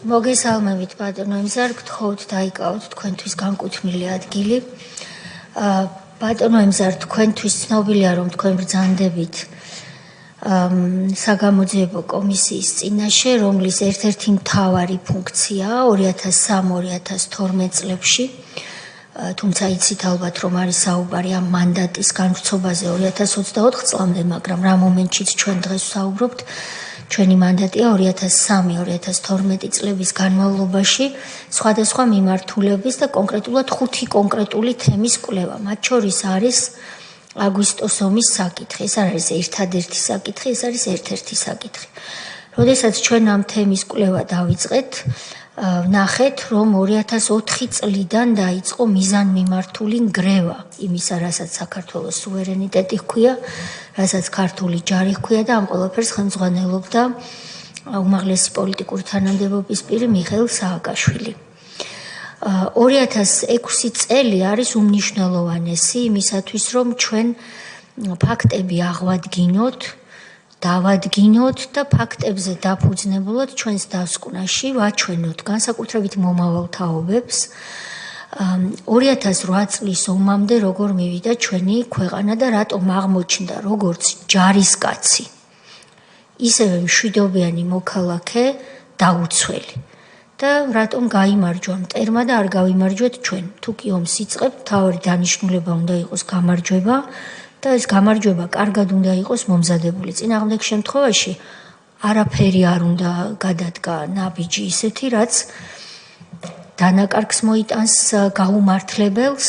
მოგესალმებით ბატონო ემზარ, გთხოვთ დაიკავოთ თქვენთვის განკუთვნილი ადგილი. ბატონო ემზარ, თქვენთვის ცნობილია, რომ თქვენ ბრძანდებით საგამოძიებო კომისიის წინაშე, რომლის ერთ-ერთი მთავარი ფუნქციაა 2003-2012 წლებში, თუმცა იცით ალბათ, რომ არის საუბარი ამ მანდატის განვრცობაზე 2024 წლამდე, მაგრამ რა მომენტშიც ჩვენ დღეს ვსაუბრობთ, ჩვენი მანდატია 2003-2012 წლების განმავლობაში სხვადასხვა მიმართულების და კონკრეტულად 5 კონკრეტული თემის კვლევა. მათ შორის არის აგვისტოს ომის საკითხი, ეს არის ერთადერთი საკითხი, ეს არის ერთ-ერთი საკითხი. როდესაც ჩვენ ამ თემის კვლევა დავიწყეთ, ნახეთ, რომ 2004 წლიდან დაიწყო მიზანმიმართული ნგრევა იმისა, რასაც საქართველოს სუვერენიტეტი ჰქვია, რასაც ქართული ჯარი ჰქვია და ამ ყველაფერს ხელმძღვანელობდა უმაღლესი პოლიტიკური თანამდებობის პირი მიხეილ სააკაშვილი. 2006 წელი არის უმნიშვნელოვანესი იმისათვის, რომ ჩვენ ფაქტები აღვადგინოთ, დავადგინოთ და ფაქტებზე დაფუძნებულად ჩვენს დასკვნაში ვაჩვენოთ განსაკუთრებით მომავალ თაობებს 2008 წლის ომამდე როგორ მივიდა ჩვენი ქვეყანა და რატომ აღმოჩნდა როგორც ჯარისკაცი ისევე მშვიდობიანი მოქალაქე დაუცველი და რატომ გაიმარჯვა მტერმა და არ გავიმარჯვეთ ჩვენ თუ კი ომს იწყებთ თავი დანიშნულება უნდა იყოს გამარჯვება და ეს გამარჯვება კარგად უნდა იყოს მომზადებული. წინააღმდეგ შემთხვევაში არაფერი არ უნდა გადადგა ნაბიჯი ისეთი, რაც დანაკარგს მოიტანს გაუმართლებელს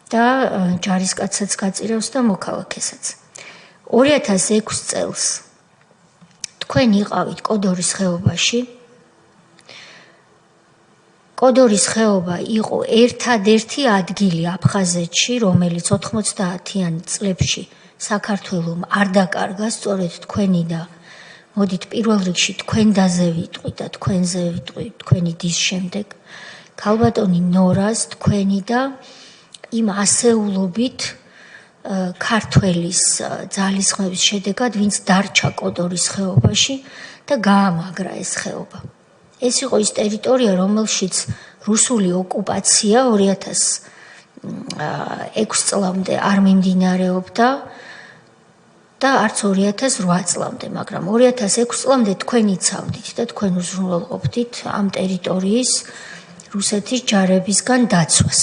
და ჯარისკაცსაც გაწირავს და მოქალაქესაც. 2006 წელს თქვენ იყავით კოდორის ხეობაში. კოდორის ხეობა იყო ერთადერთი ადგილი აფხაზეთში, რომელიც 90-იან წლებში საქართველომ არ დაკარგა, სწორედ თქვენი და მოდით პირველ რიგში თქვენ დაზე ვიტყვი და თქვენზე ვიტყვი, თქვენი დის შემდეგ. ქალბატონი ნორას თქვენი და იმ ასეულობით ქართველის ძალისხმევის შედეგად, ვინც დარჩა კოდორის ხეობაში და გაამაგრა ეს ხეობა. ეს იყო ის ტერიტორია, რომელშიც რუსული ოკუპაცია 2006 წლამდე არ მიმდინარეობდა და არც 2008 წლამდე, მაგრამ 2006 წლამდე თქვენ იცავდით და თქვენ უზრუნველყოფდით ამ ტერიტორიის რუსეთის ჯარებისგან დაცვას.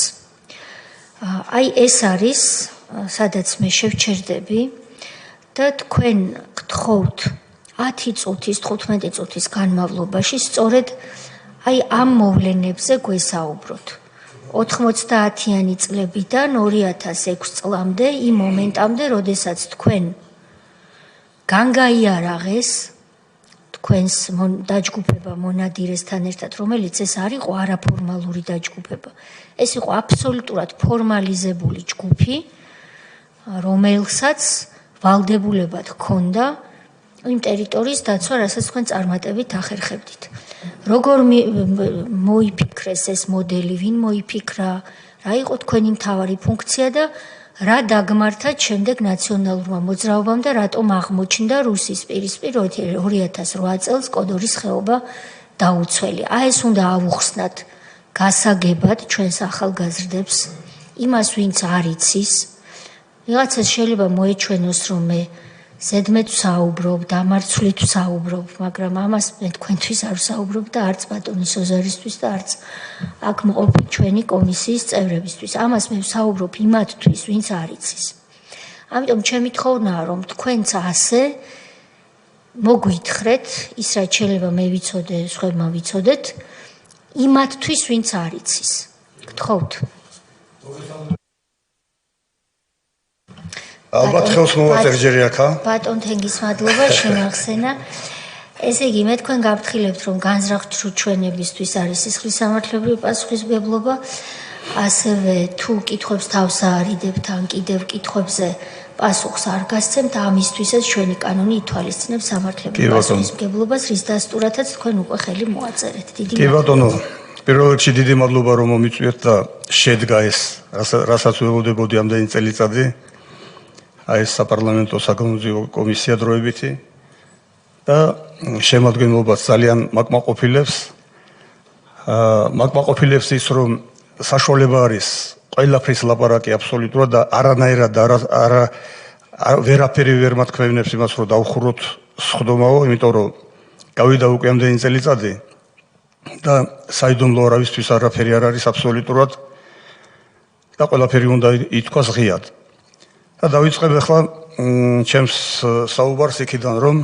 აი ეს არის, სადაც მე შევჩერდები და თქვენ გთხოვთ 10 წუთის, 15 წუთის განმავლობაში სწორედ აი ამ მოვლენებზე გვესაუბროთ. 90-იანი წლებიდან 2006 წლამდე, იმ მომენტამდე, როდესაც თქვენ განგაიარაღეს თქვენს დაჯგუფება მონადირესთან ერთად, რომელიც ეს არ იყო არაფორმალური დაჯგუფება. ეს იყო აბსოლუტურად ფორმალიზებული ჯგუფი, რომელსაც ვალდებულებად ჰქონდა იმ ტერიტორიის დაცვა, რასაც თქვენ წარმატებით ახერხებდით. როგორ მოიფიქრეს ეს მოდელი, ვინ მოიფიქრა, რა იყო თქვენი მთავარი ფუნქცია და რა დაგმართათ შემდეგ ნაციონალურმა მოძრაობამ და რატომ აღმოჩნდა რუსის პირისპირ 2008 წელს კოდორის ხეობა დაუცველი. აი ეს უნდა ავუხსნათ გასაგებად ჩვენს ახალგაზრდებს, იმას ვინც არ იცის. ვიღაცას შეიძლება მოეჩვენოს, რომ მე ზედმეტ ვსაუბრობ, დამარცვლით ვსაუბრობ, მაგრამ ამას მე თქვენთვის არ ვსაუბრობ და არც ბატონის ოზარისთვის და არც აქ მყოფი ჩვენი კომისიის წევრებისთვის. ამას მე ვსაუბრობ იმათთვის, ვინც არ იცის. ამიტომ ჩემი თხოვნაა, რომ თქვენც ასე მოგვითხრეთ, ის რაც შეიძლება მე ვიცოდე, სხვებმა ვიცოდეთ, იმათთვის, ვინც არ იცის. გთხოვთ. ალბათ ხელს მოვაწერჯერი აქა. ბატონ თენგის მადლობა შემახსენა. ესე იგი, მე თქვენ გავფრთხილებთ, რომ განზრახ-ჩრუჩვენებისთვის არის სისხლის სამართლებრივი პასუხისმგებლობა, ასევე თუ კითხვებს თავს აარიდებთ, ან კიდევ კითხვებზე პასუხს არ გასცემთ, ამისთვისაც ჩვენი კანონი ითვალისწინებს სამართლებრივ პასუხისმგებლობას, რის დასტურათაც თქვენ უკვე ხელი მოაწერეთ. დიდი მადლობა. კი ბატონო, პირველ რიგში დიდი მადლობა, რომ მომიწვიეთ და შედგა ეს, რასაც ველოდებოდი ამდენი წელიწადი. აი ეს საპარლამენტო საგამოძიებო კომისია დროებითი და შემადგენლობას ძალიან მაკმაყოფილებს მაგმაყოფილებს ის რომ საშუალება არის ყველაფრის ლაპარაკი აბსოლუტურად და არანაირად ვერაფერი ვერ მათქმევინებს იმას რომ დავხუროთ სხდომაო, იმიტომ რომ გავიდა უკვე ამდენი წელიწადი და საიდუმლო არავისთვის არაფერი არ არის აბსოლუტურად და ყველაფერი უნდა ითქვას ღიად. და დავიწყებ ახლა ჩემს საუბარს იქიდან რომ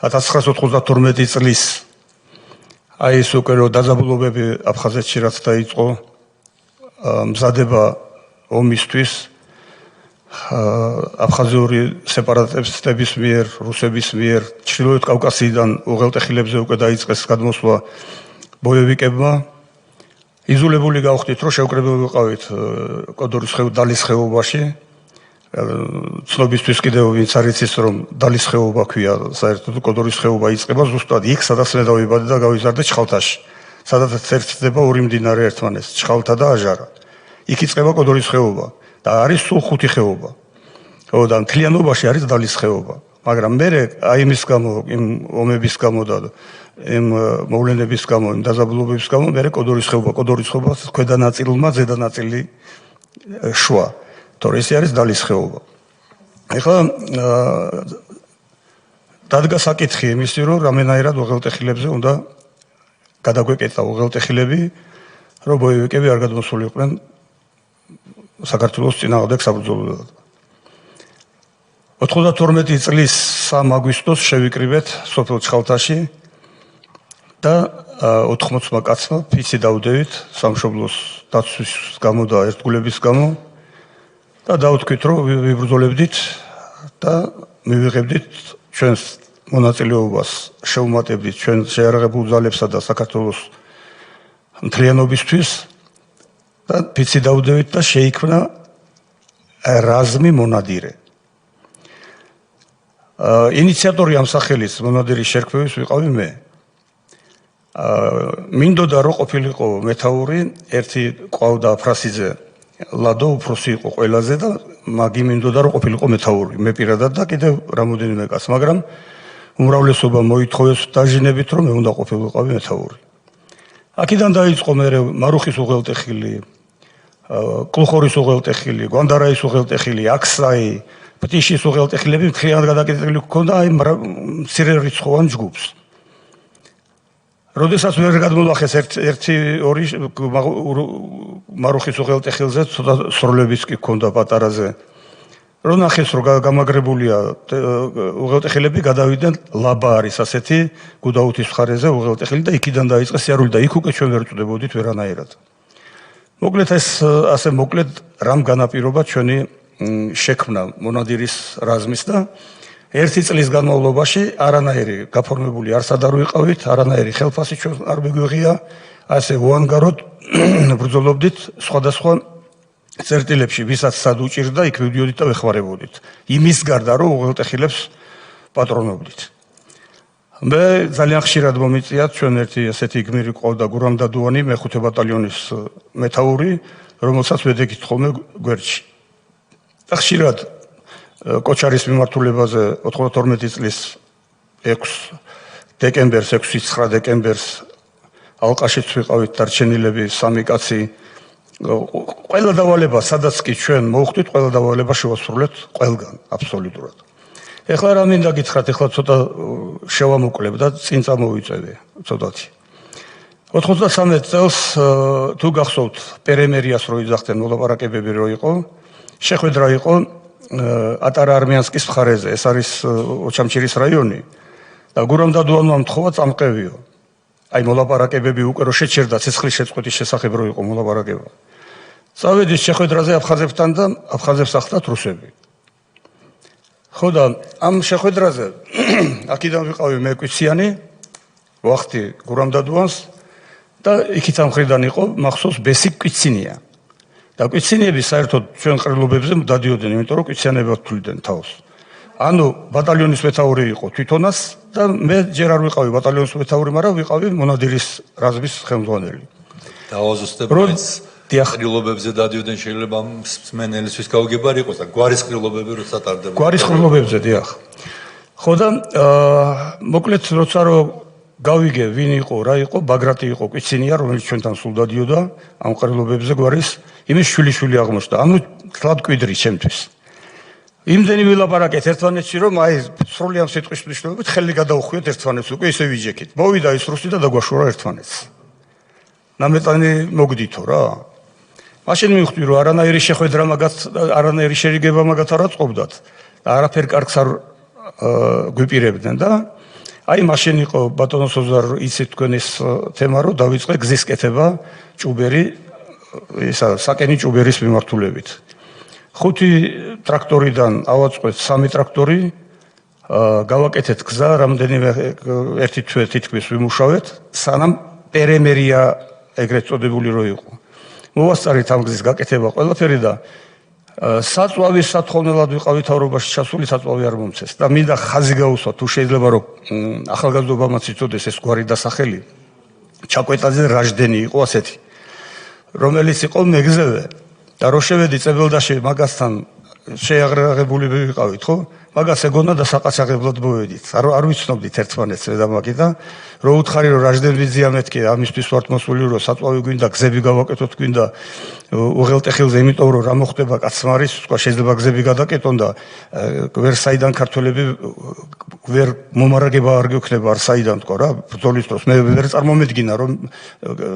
1992 წლის აი ეს უკვე რომ დაძაბულობები აფხაზეთში რაც დაიწყო მზადება ომისთვის აფხაზიური სეპარატისტების მიერ, რუსების მიერ, ჩრდილოეთ კავკასიიდან უღელტეხილებზე უკვე დაიწყეს გადმოსვლა ბოევიკებმა. იზოლებული გავხდით, რომ შევკრებები ვიყავით კოდორის დალის ხეობაში. ცნობისთვის კიდევ ვინც არ იცის, რომ დალის ხეობა ქვია, საერთოდ კოდორის ხეობა იწყება ზუსტად იქ, სადაც მე დავიბადე და გავიზარდე ჩხალთაში. სადაც ერთდება ორი მდინარე ერთმანეთს, ჩხალთა და აჟარა. იქ იწყება კოდორის ხეობა. და არის სულ 5 ხეობა. და მთლიანობაში არის დალის ხეობა. მაგრამ მე აი იმის გამო, იმ ომების გამო და იმ მოვლენების გამო, იმ დაძაბულობების გამო მე კოდორის ხეობას ქვედა ნაწილმა ზედა ნაწილი შვა. თორე ეს არის დალის ხეობა. ეხლა დადგა საკითხი იმისი, რომ რამენაირად უღელტეხილებზე უნდა გადაგვეკეტა უღელტეხილები, რომ ბოევიკები არ გადმოსულიყვნენ საქართველოს წინააღმდეგ საბრძოლველად. 92 წლის 3 აგვისტოს შევიკრიბეთ სოფელ ჩხალთაში და 80 კაცმა ფიცი დავდევით სამშობლოს დაცვის გამო და ერთგულების გამო და დავთქვით რომ ვიბრძოლებდით და მივიღებდით ჩვენს მონაწილეობას, შევმატებდით ჩვენ შეიარაღებულ ძალებსა და საქართველოს მთლიანობისთვის და ფიცი დავდევით და შეიქმნა რაზმი მონადირე. ინიციატორი ამ სახელის მონადირის შერქმევის ვიყავი მე. მინდოდა რომ ყოფილიყო მეთაური, ერთი ყავდა აფრასიძე, ლადო უფროსი იყო ყველაზე და მაგი მინდოდა რომ ყოფილიყო მეთაური, მე პირადად და კიდევ რამოდენიმე კაც, მაგრამ უმრავლესობა მოითხოვეს დაჟინებით რომ მე უნდა ყოფილიყავი მეთაური. აქედან დაიწყო მე მარუხის უღელტეხილი, კლუხორის უღელტეხილი, გვანდარაის უღელტეხილი, აქსაი, პტიშის უღელტეხილები მთლიანად გადაკეთებული ჰქონდა აი მცირე რიცხოვან ჯგუფს. როდესაც ვერ გადმოლახეს ერთი ორი მარუხის უღელტეხილზე ცოტა სროლებიც კი ჰქონდა პატარაზე. რო ნახეს რომ გამაგრებულია უღელტეხილები გადავიდნენ ლაბა არის ასეთი გუდაუთის მხარეზე უღელტეხილი და იქიდან დაიწყეს სიარული და იქ უკვე ჩვენ ვერ წვდებოდით ვერანაირად. მოკლედ ეს ასე მოკლედ რამ განაპირობა ჩვენი შექმნა მონადირის რაზმის და ერთი წლის განმავლობაში არანაირი გაფორმებული არსად არ ვიყავით, არანაირი ხელფასი ჩვენ არ მიგვიღია, ასე უანგაროდ ბრძოლობდით სხვადასხვა წერტილებში, ვისაც სად უჭირდა, იქ მივდიოდით და ვეხმარებოდით. იმის გარდა რომ უღელტეხილებს პატრონობდით. მე ძალიან ხშირად მომიწიათ ჩვენ ერთი ასეთი გმირი ყავდა გურამ დადუანი, მე-5 ბატალიონის მეთაური, რომელსაც ვედექით ხოლმე გვერდში. და ხშირად კოჩარის მიმართულებაზე 92 წლის 6 დეკემბერს, 6-9 დეკემბერს ალყაშიც ვიყავით დარჩენილები 3 კაცი. ყველა დავალება, სადაც კი ჩვენ მოვხვდით, ყველა დავალება შევასრულეთ ყველგან, აბსოლუტურად. ეხლა რა მინდა გითხრათ, ეხლა ცოტა შევამოკლებ და წინ წამოვიწევე ცოტათი. 93 წელს თუ გახსოვთ, პერემერიას რო იძახდნენ მოლაპარაკებები რო იყო, შეხვედრა იყო ატარა არმიანსკის მხარეზე, ეს არის ოჩამჩირის რაიონი და გურამ დადუანმა მთხოვა წამყევიო. აი მოლაპარაკებები უკვე რო შეჩერდა ცეცხლის შეწყვეტის შესახებ რო იყო მოლაპარაკება. წავედით შეხვედრაზე აფხაზებთან და აფხაზებს ახდათ რუსები. ხო და ამ შეხვედრაზე აქედან ვიყავი მე კვიციანი, ვახტი გურამ დადუანს და იქით ამ მხრიდან იყო მახსოვს ბესი კვიცინია. და კვიცინიები საერთოდ ჩვენ ყრილობებზე დადიოდნენ, იმიტომ რომ კვიციანებად თვლიდნენ თავს. ანუ ბატალიონის მეთაური იყო თვითონაც და მე ჯერ არ ვიყავი ბატალიონის მეთაური, მაგრამ ვიყავი მონადირის რაზმის ხელმძღვანელი. დაავაზუსტებაც ყრილობებზე დადიოდნენ, შეიძლება მსმენელისთვის გაუგებარი იყოს და გვარის ყრილობები როცა ტარდება. გვარის ყრილობებზე, დიახ. ხო და მოკლედ როცა რომ გავიგე ვინ იყო, რა იყო, ბაგრატი იყო, კიცინია, რომელიც ჩვენთან სულ დადიოდა ამ ყრილობებზე გვარის, იმის შვილი აღმოჩნდა. ანუ თლად კვიდრი ჩემთვის. იმდენი ვილაპარაკეთ ერთმანეთში, რომ აი სრული ამ სიტყვის მნიშვნელობით ხელი გადაუხვიეთ ერთმანეთს, უკვე ისე ვიჯექით. მოვიდა ის რუსი და დაგვაშორა ერთმანეთს. ნამეტანი მოგდითო რა. მაშინ მივხვდი, რომ არანაირი შეხვედრა მაგათ, არანაირი შერიგება მაგათ არ აწყობდათ და არაფერ კარგს არ გვიპირებდნენ და აი მაშინ იყო ბატონო სოზარ იცით თქვენის თემა რომ დავიწყე გზის კეთება ჭუბერი ისა საკენი ჭუბერის მიმართულებით 5 ტრაქტორიდან ავაწყეთ 3 ტრაქტორი გავაკეთეთ გზა რამდენიმე ერთი თვე თითქმის ვიმუშავეთ სანამ პერემერია ეგრეთ წოდებული რო იყო მოვასწარეთ ამ გზის გაკეთება ყველაფერი და საწვავის სათხოვნელად ვიყავი თავრობაში ჩასული საწვავი არ მომცეს და მინდა ხაზი გაუსვა თუ შეიძლება რომ ახალგაზრდობამაც იცოდეს ეს გვარი დასახელი ჩაკვეტაძე რაჟდენი იყო ასეთი რომელიც იყო მეგზევე და რო შევედი წებელდაში მაგასთან შეაღრაღებული ვიყავით ხო მაგას ეგონა და საყაჩაღებლად მოვედით არ ვიცნობდით ერთმანეთს და მაგი და რო უთხარი რომ რაჟდენბიძია მეთქე ამისთვის ვართ მოსული რომ საწვავი გვინდა გზები გავაკეთოთ გვინდა უღელტეხილზე იმიტომ რომ რა მოხდება კაცმარის სხვა შეიძლება გზები გადაკეთონ და ვერ საიდან ქართველები ვერ მომარაგება არ გექნება არ საიდან თქო რა ბრძოლის დროს მე ვერ წარმომედგინა რომ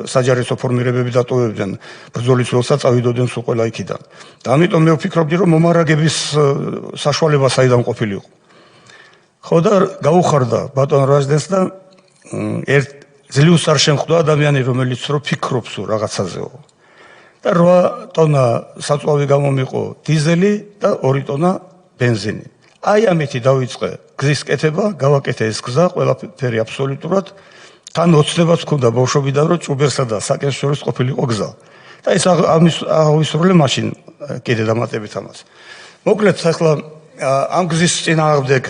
საჯარისო ფორმირებები დატოვებდნენ ბრძოლის დროსაც წავიდოდნენ სულ ყველა იქიდან და ამიტომ მე ვფიქრობდი რომ მომარაგების საშუალება საიდან ყოფილიყო ხო და გაუხარდა ბატონ რაჟდენს და ერთ ძლივს არ შემხვდა ადამიანი რომელიც რო ფიქრობს რაღაცაზეო და 8 ტონა საწვავი გამომიყო დიზელი და 2 ტონა ბენზინი აი ამეთი დავიწყე გზის კეთება გავაკეთე ეს გზა ყველაფერი აბსოლუტურად თან ოცნებაც ჰქონდა ბავშვობიდან რომ ჭუბერსა და საკენს შორის ყოფილიყო გზა და ეს ავისრულე მაშინ კიდე დამატებით ამას მოკლედ ახლა ამ გზის წინააღმდეგ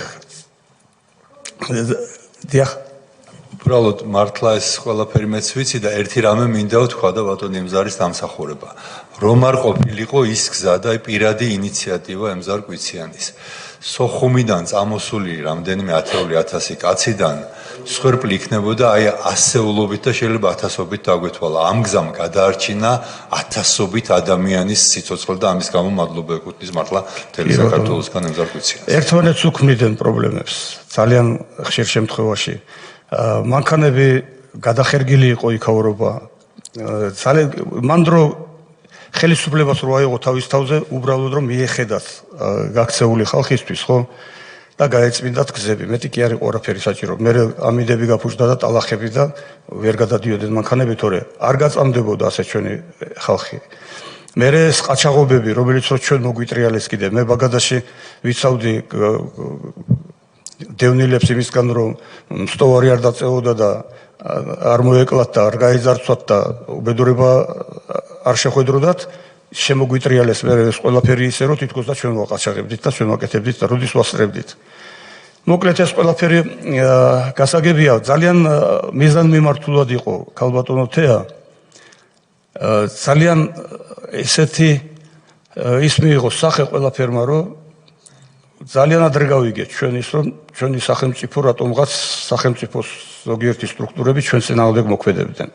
დიახ უბრალოდ მართლა ეს ყველაფერი მეც ვიცი და ერთი რამე მინდა ვთქვა და ბატონ ემზარის დამსახურება რომ არ ყოფილიყო ის გზა და პირადი ინიციატივა ემზარ კვიციანის სოხუმიდან წამოსული რამდენიმე 10,000 კაციდან სხერპლი იქნებოდა აი ასეულობით და შეიძლება 1000-ობით დაგვეთვალა ამ გზამ გადაარჩინა 1000-ობით ადამიანის სიცოცხლე და ამის გამო მადლობა ეკუთვნის მართლა მთელი საქართველოსგან ემზარ კვიციანს ერთმანეთს უქმნიდნენ პრობლემებს ძალიან ხშირ შემთხვევაში მანქანები გადახერგილი იყო იქაურობა ძალიან მან დრო ხელისუფლებას რო აიღო თავის თავზე უბრალოდ რომ მიეხედათ გაქცეული ხალხისთვის ხო და გაეწმინდათ გზები მეტი კი არ იყო არაფერი საჭირო მე ამინდები გაფუჭდა და ტალახები და ვერ გადადიოდნენ მანქანები თორე არ გაწამდებოდა ასე ჩვენი ხალხი მე ეს ყაჩაღობები რომელიც რო ჩვენ მოგვიტრიალეს კიდე მე ბაგადაში ვიცავდი დევნილებს იმისგან რომ სტოვარი არ დაწეოდა და არ მოეკლათ და არ გაეზარცვათ და უბედურება არ შეხვედროდათ შემოგვიტრიალეს მე ეს ყველაფერი ისე რომ თითქოს და ჩვენ ვაყაჩაღებდით და ჩვენ ვაკეთებდით და როდის ვასწრებდით მოკლედ ეს ყველაფერი გასაგებია ძალიან მიზანმიმართულად იყო ქალბატონო თეა ძალიან ესეთი ის მიიღო სახე ყველაფერმა რომ ძალიან ადრე გავიგეთ ჩვენ ის რომ ჩვენი სახელმწიფო რატომღაც სახელმწიფოს ზოგიერთი სტრუქტურები ჩვენ წინააღმდეგ მოქმედებდნენ.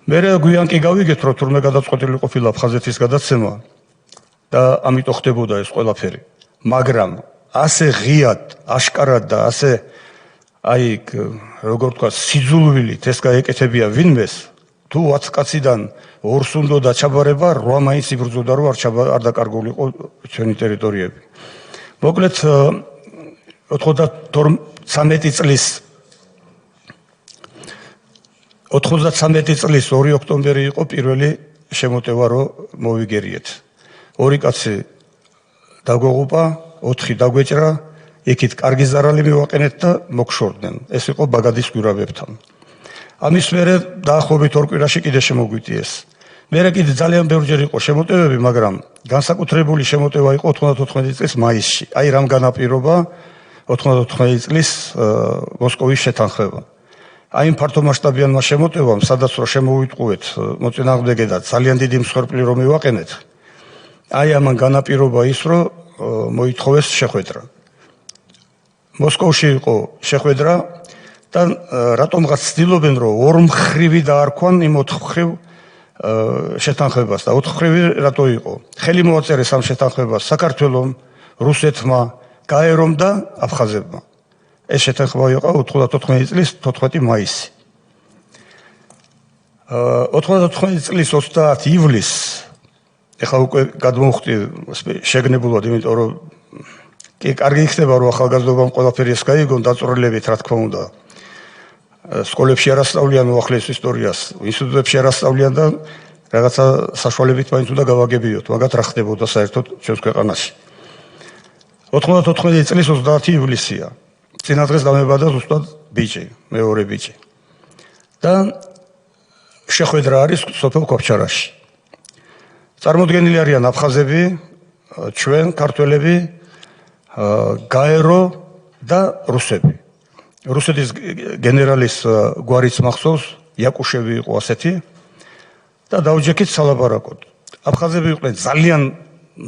მე გვიან კი გავიგეთ რომ თურმე გადაწყვეტილი ყოფილა აფხაზეთის გადაცემა და ამიტომ ხდებოდა ეს ყველაფერი. მაგრამ ასე ღიად, აშკარად და ასე აი როგორ თქვა სიძულვილით ეს გაეკეთებია ვინმეს თუ 10 კაციდან 2-ს უნდა ჩაბარება 8 მაინც იბრძოდა რომ არ დაკარგულიყო ჩვენი ტერიტორიები. მოკლედ 93 წლის 2 ოქტომბერი იყო პირველი შემოტევა რომ მოვიგერიეთ. 2 კაცი დაგვეღუპა, 4 დაგვეჭრა, იქით კარგი ზარალი მივაყენეთ და მოგშორდნენ. ეს იყო ბაგადის გვირაბებთან. ამის მერე დაახლოებით 2 კვირაში კიდე შემოგვიტიეს. მერე კიდე ძალიან ბევრჯერ იყო შემოტევები, მაგრამ განსაკუთრებული შემოტევა იყო 94 წლის მაისში. აი რამ განაპირობა 94 წლის მოსკოვის შეთანხმება. აი იმ ფართომასშტაბიანმა შემოტევამ, სადაც რო შემოვიტყუეთ მოწინააღმდეგე და ძალიან დიდი მსხვერპლი რომ მივაყენეთ. აი ამან განაპირობა ის, რომ მოითხოვეს შეხვედრა. მოსკოვში იყო შეხვედრა და რატომღაც ცდილობენ რომ ორმხრივი დაარქვან იმ ოთხმხრივ შეთანხმებას და ოთხმხრივი რატო იყო? ხელი მოაწერეს ამ შეთანხმებას საქართველომ, რუსეთმა, გაერომ და აფხაზებმა. ეს შეთანხმება იყო 94 წლის 14 მაისი. 94 წლის 30 ივლისს ეხლა უკვე გადმოვხდი შეგნებულად, იმიტომ რომ კი კარგი იქნება რომ ახალგაზრდობამ ყველაფერი ეს გაიგონ დაწვრილებით, რა თქმა უნდა. სკოლებში არ ასწავლიან უახლეს ისტორიას, ინსტიტუტებში არ ასწავლიან და რაღაცა საშუალებით მაინც უნდა გავაგებიოთ, მაგათ რა ხდებოდა საერთოდ ჩვენს ქვეყანაში. 94 წლის 30 ივლისია. წინა დღეს დამებადა ზუსტად ბიჭი, მეორე ბიჭი. და შეხვედრა არის სოფელ ქობჩარაში. წარმოდგენილი არიან აფხაზები, ჩვენ ქართველები, გაერო და რუსები. რუსეთის გენერალის გვარიც მახსოვს, იაკუშევი იყო ასეთი და დაუჯექით სალაპარაკოდ. აფხაზები იყვნენ ძალიან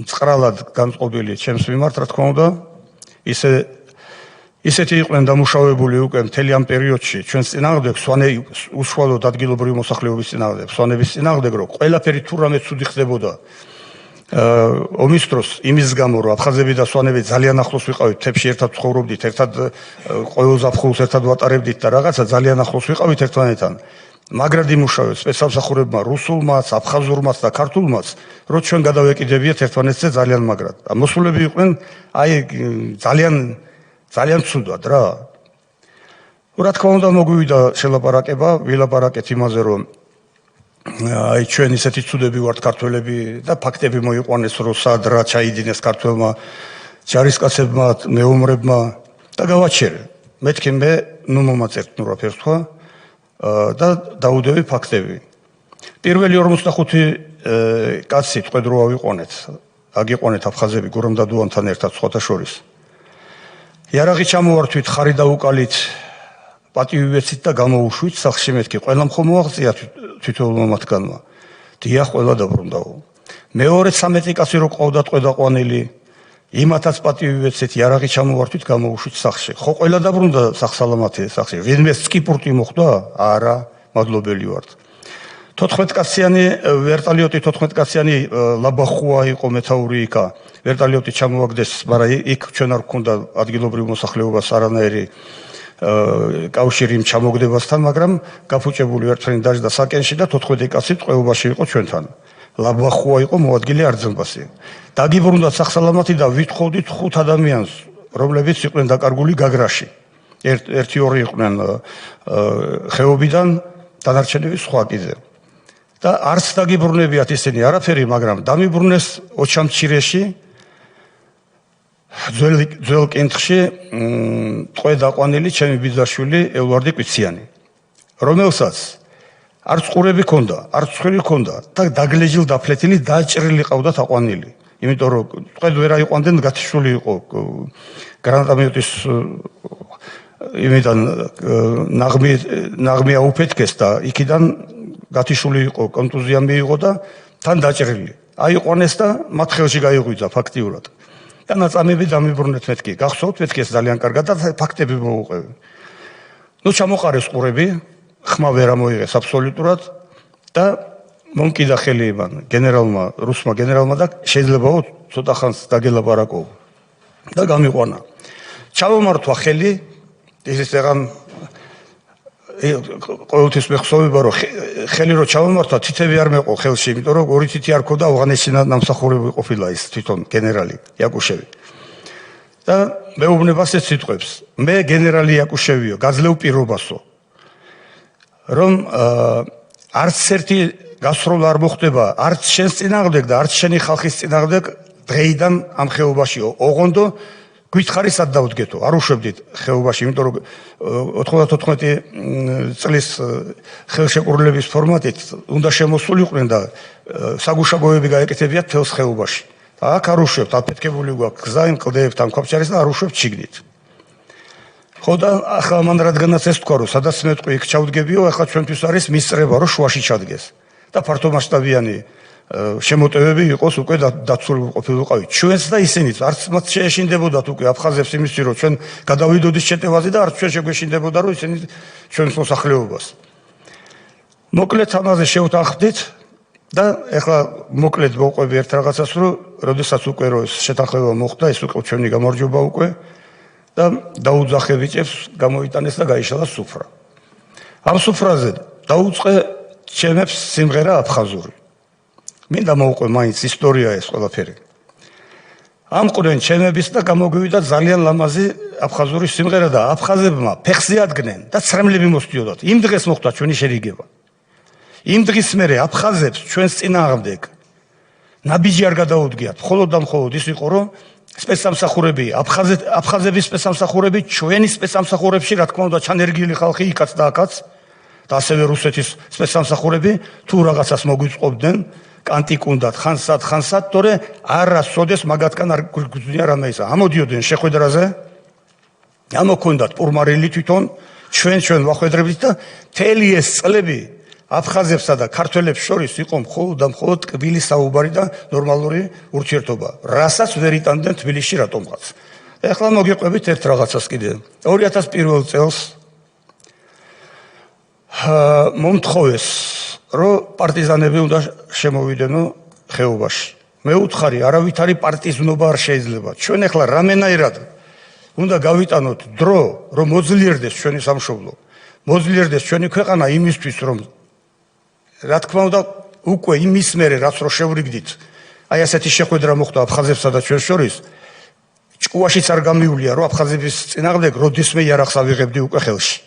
მწყრალად განწყობილი ჩემს მიმართ, რა თქმა უნდა, ისეთი იყვნენ დამუშავებული უკვე მთელი ამ პერიოდში ჩვენს წინააღმდეგ, უშუალოდ ადგილობრივი მოსახლეობის წინააღმდეგ, სვანების წინააღმდეგ, რომ ყველაფერი თუ რამე ცუდი ხდებოდა ომის დროს იმის გამო, რომ აფხაზები და სვანები ძალიან ახლოს ვიყავით, მთებში ერთად ცხოვრობდით, ერთად ყოველ ზაფხულს ერთად ვატარებდით და რაღაცა ძალიან ახლოს ვიყავით ერთმანეთთან. მაგრად იმუშავეთ სპეცსამსახურებმა, რუსულმაც, აფხაზურმაც და ქართულმაც, რომ ჩვენ გადავეკიდებიათ ერთმანეთზე ძალიან მაგრად. მოსულები იყვნენ აი ძალიან ცუდად რა. რა თქმა უნდა მოგვივიდა შელაპარაკება, ვილაპარაკეთ იმაზე, რომ აი ჩვენ ისეთი ცუდები ვართ ქართველები და ფაქტები მოიყვანეს, რომ სად რა ჩაიდინეს ქართველმა ჯარისკაცებმა, მეომრებმა და გავაჩერე. მეთქი მე ნუ მომაწერთ ნუ რაფერს თქვა და დაუდევი ფაქტები. პირველი 45 კაცი თყვედრო ავიყვანეთ. აგიყვანეთ აფხაზები გურამ დადუანთან ერთად სხვათა შორის. იარაღი ჩამოვართვით, ხარი დაუკალით, პატივი ვეცით და გამოუშვით სახლში მეთქი. ყველა მხო მოაღწია თვითონმა მათგანმა. დიახ, ყველა დაბრუნდაო. მეორე 13 კაცი რო ყავდა ტყვედაყვანილი, იმათაც პატივი ვეცით, იარაღი ჩამოვართვით, გამოუშვით სახლში. ხო, ყველა დაბრუნდა სახსალამათი სახლში. ვინმე სკიპურტი მოხდა? არა, მადლობელი ვართ. 14 კაციანი ვერტალიოტი 14 კაციანი ლაბახუა იყო მეთაური იქა. ვერტალიოტი ჩამოაგდეს, მაგრამ იქ ჩვენ არ გქონდა ადგილობრივ მოსახლეობას არანაირი კავშირი იმ ჩამოგდებასთან, მაგრამ გაფუჭებული ვერტფრენი დაждდა საკენში და 14 კაცი ტყვეობაში იყო ჩვენთან. ლაბახუა იყო მოადგილე არძნბასი. დაგიბრუნდა სახსალამათი და ვითხოვდით 5 ადამიანს, რომლებიც იყვნენ დაკარგული გაგრაში. ერთი-ორი იყვნენ ხეობიდან, დანარჩენები სხვა კიდე. და არც დაგიბრუნებიათ ისინი არაფერი, მაგრამ დამიბრუნეს ოჩამჩირეში ძველ კენთხში ტყვედაყვანილი ჩემი ბიძაშვილი ელვარდი კვიციანი, რომელსაც არც ყურები ქონდა, არც ხვირი ქონდა და დაგლეჯილ დაფლეთილი დაჭრილი ყავდათ აყვანილი. იმიტომ რომ ტყვედ ვერ აიყვანდნენ, გათიშული იყო გრანატამეტის იმიდან ნაღმი აუფეთქეს და იქიდან გათიშული იყო, კონტუზია მიიღო და თან დაჭრილი. აიყვანეს და მათ ხელში გაიღვიძა ფაქტიურად. და ნაწამები დამიბრუნეთ მეთქი. გახსოვთ მეთქი ეს ძალიან კარგად და ფაქტები მოუყევი. ნუ ჩამოყარეს ყურები, ხმა ვერ ამოიღეს აბსოლუტურად და მომკიდა ხელი იმან გენერალმა, რუსმა გენერალმა და შეიძლებაო ცოტა ხანს დაგელაპარაკო და გამიყვანა. ჩამომართვა ხელი, ეს ეგან ყოველთვის მეხსოვება რომ ხელი რო ჩამომართვა თითები არ მეყო ხელში, იმიტომ რომ ორი თითი არ ქონდა, ავღანეთში ნამსახურები ყოფილა ის თვითონ გენერალი იაკუშევი. და მეუბნებას ეს სიტყვებს, მე გენერალი იაკუშევიო, გაძლევ პირობასო, რომ არც ერთი გასროლა არ მოხდება, არც შენს წინააღმდეგ და არც შენი ხალხის წინააღმდეგ დღეიდან ამ ხეობაშიო. ოღონდ გვითხარი სად დავდგეთო, არ უშვებდით ხეობაში, იმიტომ რომ 94 წლის ხელშეკრულების ფორმატით უნდა შემოსულიყვნენ და საგუშაგოები გაეკეთებიათ თელს ხეობაში. აქ არ უშვებთ, აფეთქებული გვაქვს გზა იმ კლდეებთან ქვაბჭარის და არ უშვებთ შიგნით. ხო და ახლა მან რადგანაც ეს თქვა, რომ სადაც მეტყვი იქ ჩავდგებიო, ახლა ჩვენთვის არის მისწრება, რომ შუაში ჩადგეს. და ფართომასშტაბიანი შემოტევები იყოს უკვე დაცული ყოფილიყავით. ჩვენს და ისინიც არც მათ შეეშინდებოდათ უკვე აფხაზებს იმისი რომ ჩვენ გადავიდოდით შეტევაზე და არც ჩვენ შეგვეშინდებოდა რომ ისინი ჩვენს მოსახლეობას. მოკლედ ამაზე შევთანხმდით და ეხლა მოკლედ მოვყვები ერთ რაღაცას რომ როდესაც უკვე რომ შეთანხმება მოხდა ეს უკვე ჩვენი გამარჯვება უკვე და დაუძახე ბიჭებს გამოიტანეს და გაიშალა სუფრა. ამ სუფრაზე დაუწყე ჩემებს სიმღერა აფხაზური. მინდა მოვყვე მაინც ისტორია ეს ყველაფერი. ამყვრენ ჩემების და გამოგვივიდა ძალიან ლამაზი აფხაზური სიმღერა და აფხაზებმა ფეხზე ადგნენ და ცრემლები მოსდიოდათ. იმ დღეს მოხდა ჩვენი შერიგება. იმ დღის მერე აფხაზებს ჩვენს წინააღმდეგ ნაბიჯი არ გადაუდგიათ. მხოლოდ და მხოლოდ ის იყო რომ სპეცსამსახურები აფხაზების სპეცსამსახურები ჩვენი სპეცსამსახურებში რა თქმა უნდა ჩანერგილი ხალხი იქაც და აქაც და ასევე რუსეთის სპეცსამსახურები თუ რაღაცას მოგვიწყობდნენ კანტიკ უნდათ ხანსად თორე არასოდეს მაგათგან არ გვიგზნია რამე ისა ამოდიოდნენ შეხვედრაზე ამოქონდათ პურმარილი თვითონ ჩვენ ვახვედრებით და მთელი ეს წლები აფხაზებსა და ქართველებს შორის იყო მხოლოდ და მხოლოდ ტკბილი საუბარი და ნორმალური ურთიერთობა. რასაც ვერ იტანდნენ თბილისში რატომღაც. ეხლა მოგიყვებით ერთ რაღაცას კიდე. 2001 წელს მომთხოვეს, რომ პარტიზანები უნდა შემოვიდენო ხეობაში. მე ვუთხარი, არავითარი პარტიზნობა არ შეიძლება. ჩვენ ეხლა რამენაირად უნდა გავიტანოთ დრო, რომ მოძლიერდეს ჩვენი სამშობლო. მოძლიერდეს ჩვენი ქვეყანა იმისთვის, რომ რა თქმა უნდა უკვე იმის მერე რაც რო შევრიგდით აი ასეთი შეხვედრა მოხდა აფხაზებსა და ჩვენ შორის ჭკუაშიც არ გამივლია რომ აფხაზების წინააღმდეგ როდისმე იარაღს ავიღებდი უკვე ხელში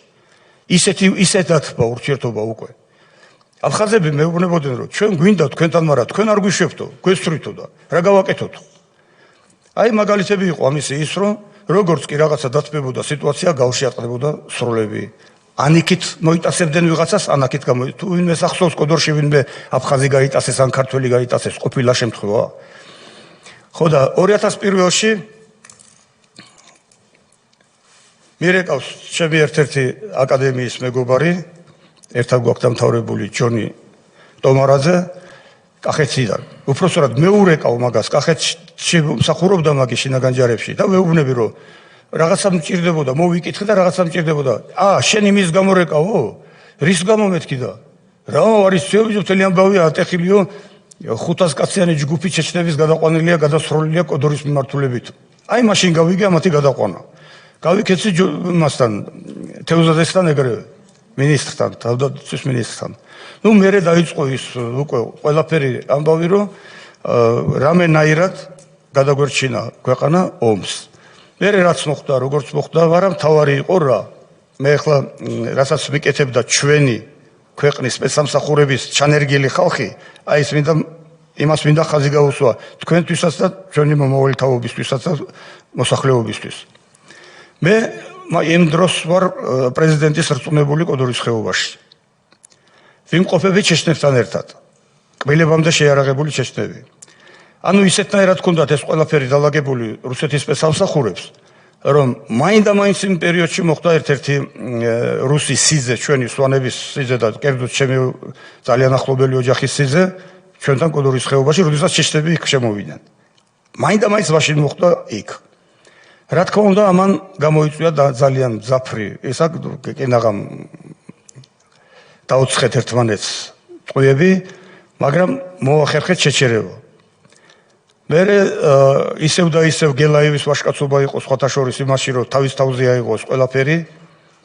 ისეთად ურთიერთობა უკვე აფხაზები მეუბნებოდნენ რომ ჩვენ გვინდა თქვენთან მაგრამ თქვენ არ გვიშვებთო გვესწრითო და რა გავაკეთოთ აი მაგალითები იყო ამისი ის რომ როგორც კი რაღაცა დათმებოდა სიტუაცია გავშიატყდებოდა სროლები ანიქით მოიტასებდნენ ვიღაცას, ანაქით თუ ვინმე სახსოვს კოდორში ვინმე აფხაზი გაიტასეს ან ქართველი გაიტასეს, ყოფილა შემთხვევა. ხო და 2001-ში მირეკავს ჩემი ერთ-ერთი აკადემიის მეგობარი, ერთად გვაქვს დამთავრებული ჯონი ტომარაძე, კახეთიდან. უпроსტად მე ურეკავ მაგას, კახეთში მსახურობდა მაგის შინაგანჯარებში და მეუბნები რომ რაღაცა მჭირდებოდა, მოვიკითხე და რაღაცა მჭირდებოდა. შენ იმის გამორეკავო? რის გამო მეთქი და? რა არის ცევიზო მთელი ამბავია ატეხილიო 500 კაციანი ჯგუფი ჩეჩნების გადაყვანილია, გადასროლილია კოდორის მიმართულებით. აი მაშინ გავიგე ამათი გადაყვანა. გავიქეცი მასთან, თეოზადესთან ეგრევე, მინისტრთან, თავდაცვის მინისტრთან. ნუ მერე დაიწყო ის უკვე ყველაფერი ამბავი რომ რამენაირად გადაგვერჩინა ქვეყანა ომს. მერე რაც მოხდა, როგორც მოხდა, მაგრამ თავარი იყო რა. მე ახლა რასაც მიკეთებდა ჩვენი ქვეყნის სპეცსამსახურების ჩანერგილი ხალხი, აი ეს იმას მინდა ხაზი გაუსვა თქვენთვისაც და ჩვენი მომავალთაობისთვისაც და მოსახლეობისთვის. მე იმ დროს ვარ პრეზიდენტის რწმუნებული კოდორის ხეობაში. ვიმყოფები ჩეჩნებთან ერთად. კბილებამდე შეიარაღებული ჩეჩნები. ანუ ისეთნაირად ჰქონდათ ეს ყველაფერი დალაგებული რუსეთის სპეცსამსახურებს, რომ მაინდა-მაინც იმ პერიოდში მოხდა ერთ-ერთი რუსი სიძე, ჩვენი სვანების სიძე და კერძოდ ჩემი ძალიან ახლობელი ოჯახის სიძე, ჩვენთან კოდორის ხეობაში, როდესაც ჩეჩნები იქ შემოვიდნენ. მაინდა-მაინც მაშინ მოხდა იქ. რა თქმა უნდა, ამან გამოიწვია ძალიან მძაფრი, ესა კინაღამ დაუცხეთ ერთმანეთს ტყვიები, მაგრამ მოახერხეთ შეჩერება. მერე ისევ და ისევ გელაევის ვაშკაცობა იყო სხვათა შორის იმაში, რომ თავის თავზე აიღოს ყველაფერი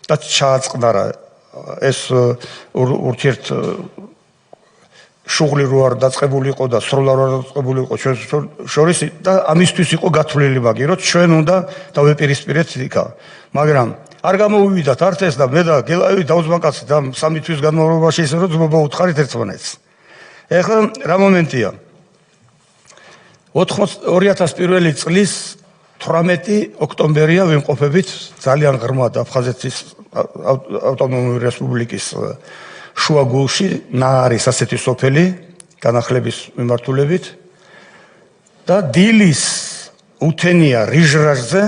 და ჩააწყდარა ეს ურთიერთ შუღლი რო არ დაწყებულიყო და სროლა რო არ დაწყებულიყო ჩვენს შორის და ამისთვის იყო გათვლილი მაგი, რომ ჩვენ უნდა დავეპირისპირეთ იქა. მაგრამ არ გამოვივიდათ არც ეს და მე და გელაევი დავზმაკაცით ამ 3 თვის განმავლობაში ისე რომ ძმობა უთხარით ერთმანეთს. ეხლა რა მომენტია? 2001 წლის 18 ოქტომბერია ვიმყოფებით ძალიან ღრმად აფხაზეთის ავტონომიური რესპუბლიკის შუაგულში, ნაარის ასეთი სოფელი განახლების მიმართულებით და დილის უთენია რიჟრაჟზე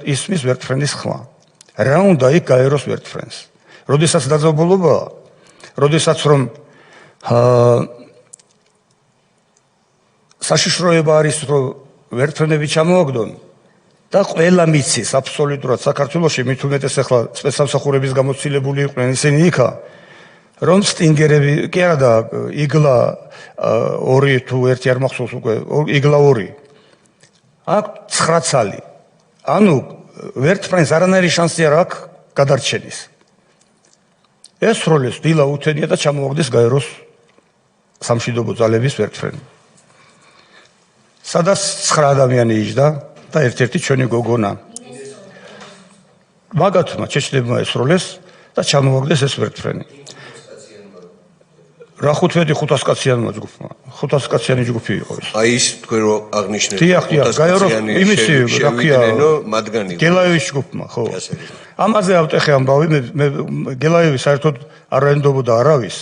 ისმის ვერტფრენის ხმა. რა უნდა იქ გაეროს ვერტფრენს? როდესაც დაძაბულობაა, როდესაც რომ საშიშროება არის რომ ვერტფრენები ჩამოაგდონ და ყველა მიცის აბსოლუტურად საქართველოში მით უმეტეს ახლა სპეცსამსახურების გამოცდილებული იყვნენ ისინი იქა რომ სტინგერები კი არა და იგლა 2 თუ 1 არ მახსოვს უკვე იგლა 2 აქ 9 ცალი ანუ ვერტფრენს არანაირი შანსი არ აქვს გადარჩენის ეს როლეს დილა უთენია და ჩამოაგდეს გაეროს სამშვიდობო ძალების ვერტფრენი სადაც 9 ადამიანი იჯდა და ერთ-ერთი ჩვენი გოგონა მაგათმა ჩეჩნებმა ესროლეს და ჩამოაგდეს ეს ვერტფრენი რა 500 კაციანმა ჯგუფმა 500 კაციანი ჯგუფი იყო ეს აი ის თქვენ რო აღნიშნეთ 500 კაციანი იმისი რა ქვია მათგანი გელაევის ჯგუფმა ხო ამაზე ავტეხე ამბავი მე გელაევი საერთოდ არ ენდობოდა არავის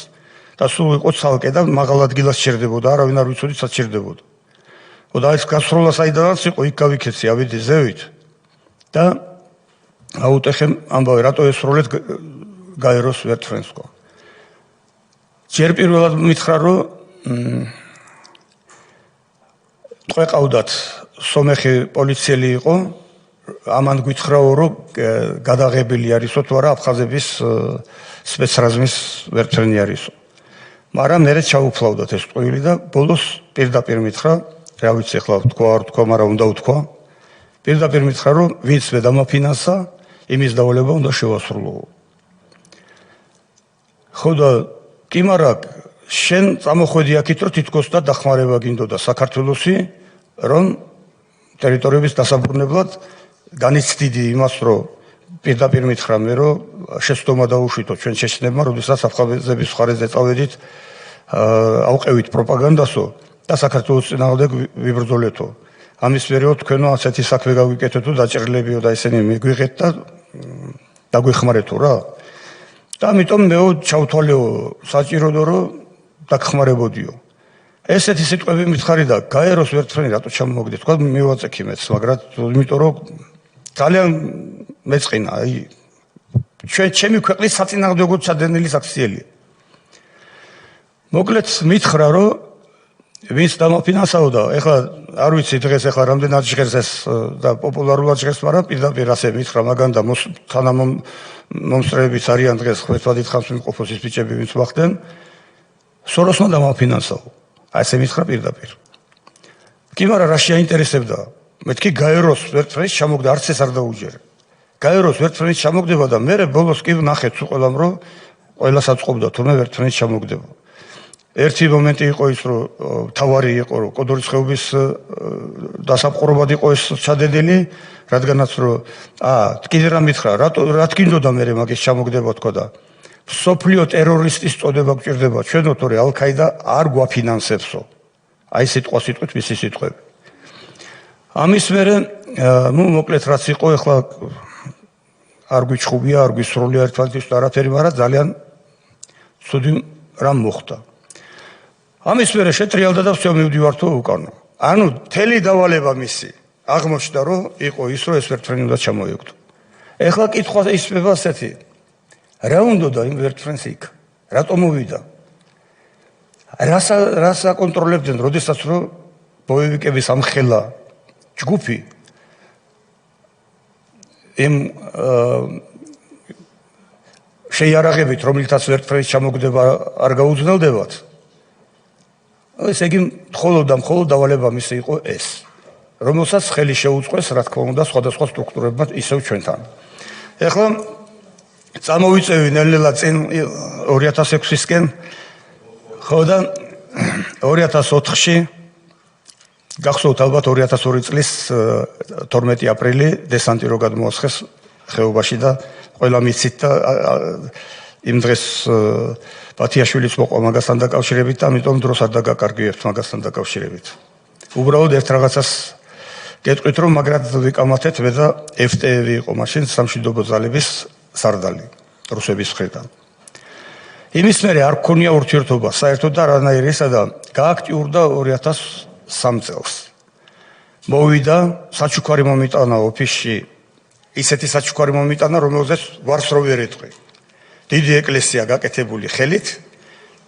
და სულ იყო ცალკე და მაღალ ადგილას ჩერდებოდა არავინ არ ვიცოდი სად ჩერდებოდა და ეს გასროლა საიდანაც იყო იქ გავიქეცი ავიდი ზევით და აუტეხე ამბავი რატო ესროლეთ გაეროს ვერტფრენს ყო ჯერ პირველად მითხრა რომ ტყვეყავდათ სომეხი პოლიციელი იყო ამან გითხრაო რომ გადაღებილი არისო თუ არა აფხაზების სპეცრაზმის ვერტფრენი არისო მაგრამ მერე ჩაუფლავდათ ეს ტყვილი და ბოლოს პირდაპირ მითხრა რა ვიცი ახლა თქვა არ თქვა მაგრამ უნდა ვთქვა პირდაპირ მითხრა რომ ვინც მე დამაფინანსა იმის დავალება უნდა შევასრულო ხო და კი მაგრამ შენ წამოხვედი აქეთ რომ თითქოს და დახმარება გინდოდა საქართველოსი რომ ტერიტორიების დასაბრუნებლად განიცდიდი იმას რომ პირდაპირ მითხრა მე რომ შეცდომა დაუშვითო ჩვენ ჩეჩნებმა როდესაც აფხაზების მხარეზე წავედით ავყევით პროპაგანდასო და საქართველოს წინააღმდეგ ვიბრძოლეთო ამის მერეო თქვენო ასეთი საქმე გავიკეთეთო დაჭრილებიო და ესენი მიგვიღეთ და დაგვეხმარეთო რა და ამიტომ მეო ჩავთვალეო საჭიროდო რომ დაგხმარებოდიო ესეთი სიტყვები მითხარი და გაეროს ვერტფრენი რატო ჩამოვაგდეთ თქვა მივაწექი მეც მაგრამ იმიტომ რომ ძალიან მეწყინა აი ჩემი ქვეყნის საწინააღმდეგო ჩადენილი საქციელი მოკლედ მითხრა რომ ვინც დამაფინანსაო და ეხლა არ ვიცი დღეს ეხლა რამდენად ჟღერს ეს და პოპულარულად ჟღერს მაგრამ პირდაპირ ასე მითხრა მაგან და თანამომსწრეებიც არიან დღეს ხვეთვად ითხავს მყოფოს ის ბიჭები ვინც ვახდენ სოროსმა დამაფინანსაო აი ესე მითხრა პირდაპირ კი მაგრამ რა შეაინტერესებდა მეთქი გაეროს ვერტფრენის ჩამოგდა არც ეს არ დაუჯერე გაეროს ვერტფრენის ჩამოგდება და მე ბოლოს კი ვნახეთ სულ ყველამ რომ ყველას აწყობდა თუმე ვერტფრენის ჩამოგდება ერთი მომენტი იყო ის რომ თავარი იყო რომ კოდორის ხეობის დასაპყრობად იყო ეს ჩადენილი რადგანაც რომ კიდე რა მითხრა რა თქინდოდა მე მაგის ჩამოგდება თქვა და სოფლიო ტერორისტის წოდება გჭირდება ჩვენო თორე ალ-ქაიდა არ გვაფინანსებსო აი სიტყვა სიტყვით მისი სიტყვები ამის მერე მოკლედ რაც იყო ეხლა არ გვიჩხუბია არ გვისროლია ერთმანეთს არაფერი მაგრამ ძალიან ცუდი რამ მოხდა ამის მერე შეტრიალდა და всё მივდივართო უკანო ანუ თელი დავალება მისი აღმოჩნდა რომ იყო ის რომ ეს ვერტფრენი უნდა ჩამოიგდო ეხლა კითხვა ისმება ასეთი რა უნდა იმ ვერტფრენს იქ რატო მოვიდა რას აკონტროლებდნენ როდესაც რომ ბოევიკების ამხელა ჯგუფი იმ შეიარაღებით რომელთაც ვერტფრენის ჩამოგდება არ გაუძნელდებათ ეს იგი მხოლოდ დავალება მისი იყო ეს რომელსაც ხელი შეუწყეს რა თქმა უნდა სხვადასხვა სტრუქტურებმა ისევ ჩვენთან ეხლა წამოვიწევი ნელ-ნელა წინ 2006-ისკენ ხო და 2004-ში გახსოვთ ალბათ 2002 წლის 12 აპრილი დესანტი რო გადმოასხეს ხეობაში და ყველა მიცით და იმ დღეს ბათიაშვილიც მოყვა მაგასთან დაკავშირებით და ამიტომ დროს არ დაგაკარგებთ მაგასთან დაკავშირებით უბრალოდ ერთ რაღაცას გეტყვით რომ მაგრად ვიკამათეთ მე და FTV იყო მაშინ სამშვიდობო ძალების სარდალი რუსების მხრიდან იმის მერე არ გქონია ურთიერთობა საერთოდ და არანაირი ესა და გააქტიურდა 2003 წელს მოვიდა საჩუქარი მომიტანა ოფისში ისეთი საჩუქარი მომიტანა რომელზეც ვარს რო ვერ ეტყვი დიდი ეკლესია გაკეთებული ხელით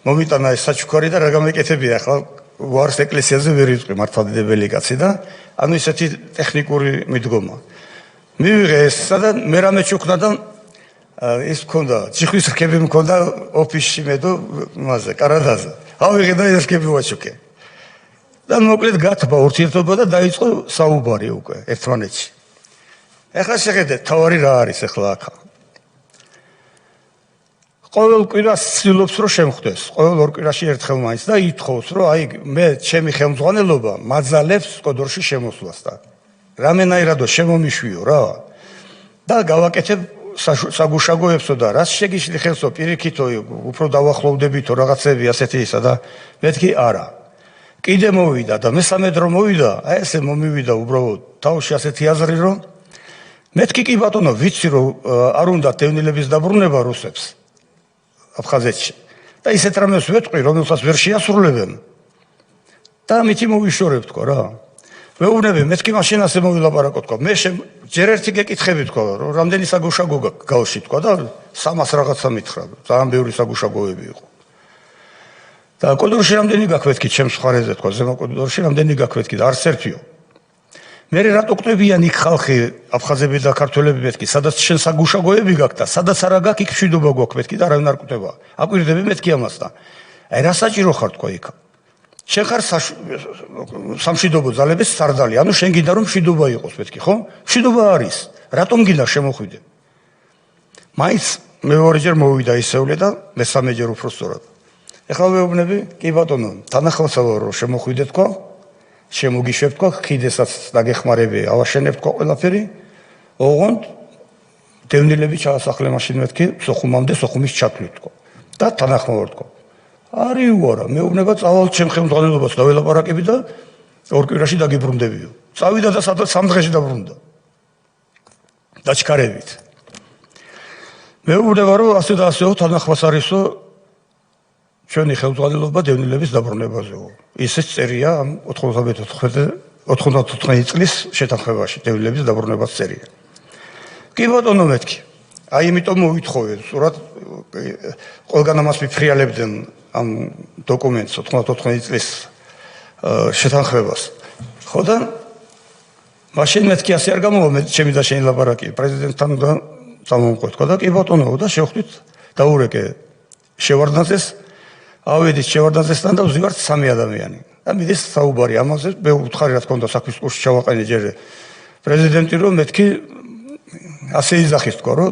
მომიტანა ეს საჩუქარი და რა გამეკეთებია ახლა ვარს ეკლესიაზე ვერ იტყვი მართლმადიდებელი კაცი და ანუ ისეთი ტექნიკური მიდგომა. მივიღე ესა და მე რამე ჩუქნა და ის მქონდა, ჯიხვის რქები მქონდა ოფისში მე და მასე კარადაზე. ავიღე და ეს რქები ვაჩუქე. და მოკლედ გათბა ურთიერთობა და დაიწყო საუბარი უკვე ერთმანეთში. ეხლა შეხედეთ, თავარი რა არის ეხლა აქ. ყოველ კვირას ცდილობს რომ შემხვდეს, ყოველ ორ კვირაში ერთხელ მაინც და ითხოვს რომ აი მე ჩემი ხელმძღვანელობა მაძალებს კოდორში შემოსვლას და რამენაირადო შემომიშვიო რა და გავაკეთებ საგუშაგოებსო და რას შეგიშლი ხელსო პირიქითო უფრო დავახლოვდებითო რაღაცები ასეთი ისა და მეთქი არა. კიდე მოვიდა და მესამედ რომ მოვიდა, აი ესე მომივიდა უბრალოდ თავში ასეთი აზრი რომ მეთქი კი ბატონო ვიცი რომ არ უნდა დევნილების დაბრუნება რუსებს აფხაზეთში და ისეთ რამეს ვეთყვი რომელსაც ვერ შეასრულებენ და მითი მოვიშორებ თქვა რა მეუბნები მეთქი მაშინ ასე მოვილაპარაკო თქვა მე ჯერ ერთი გეკითხები თქვა რომ რამდენი საგუშაგო გავში თქვა და 300 რაღაცა მითხრა ძალიან ბევრი საგუშაგოები იყო და კოდორში რამდენი გაქვეთქი ჩემს მხარეზე თქვა ზემო კოდორში რამდენი გაქვეთქი და არც ერთიო მე რატო კვდებიან იქ ხალხი აფხაზები და ქართველები მეთქი სადაც შენ საგუშაგოები გაქვს და სადაც არა გაქვს იქ მშვიდობა გვაქვს მეთქი და არავინ არ კვდება აკვირდები მეთქი ამას და აი რა საჭირო ხარ თქვა იქ შენ ხარ სამშვიდობო ძალების სარდალი ანუ შენ გინდა რომ მშვიდობა იყოს მეთქი ხო მშვიდობა არის რატომ გინდა შემოხვიდე მაინც მეორეჯერ მოვიდა ისევლე და მესამეჯერ უფრო სწორად ეხლა მეუბნები კი ბატონო თანახმასავალ რომ შემოხვიდე თქვა შემოგიშვებ თქვა ხიდებსაც დაგეხმარები ავაშენებ თქვა ყველაფერი ოღონდ დევნილები ჩაასახლე მაშინ მეთქი სოხუმამდე სოხუმის ჩათვლით თქვა და თანახმოვარ თქვა არის უარა მეუბნება წავალ ჩემ ხელმძღვანელობას დაველაპარაკები და ორ კვირაში დაგიბრუნდებიო წავიდა და სადაც 3 დღეში დაბრუნდა დაჩქარებით მეუბნება რომ ასე და ასეო თანახმას არისო ჩვენი ხელმძღვანელობა დევნილების დაბრუნებაზეო. ისიც წერია ამ 94 წლის შეთანხმებაში დევნილების დაბრუნებას წერია. კი ბატონო მეთქი. აი იმიტომ მოვითხოვე, სწორად ყველგან ამას მიფრიალებდნენ ამ დოკუმენტს 94 წლის შეთანხმებას. ხო და მაშინ მეთქი ასე არ გამოვა მე ჩემი და შენი ლაპარაკი პრეზიდენტთან და წამომყვეთ და კი ბატონო და შევხვდით დაურეკე შევარდნაძეს ავედით შევარდნაძესთან და ვზივართ 3 ადამიანი. და მიდის საუბარი ამაზე, მე უთხარი რა თქმა უნდა საქმის კურსში ჩავაყენე ჯერ პრეზიდენტი რომ მეთქი ასე იძახის თქვა რომ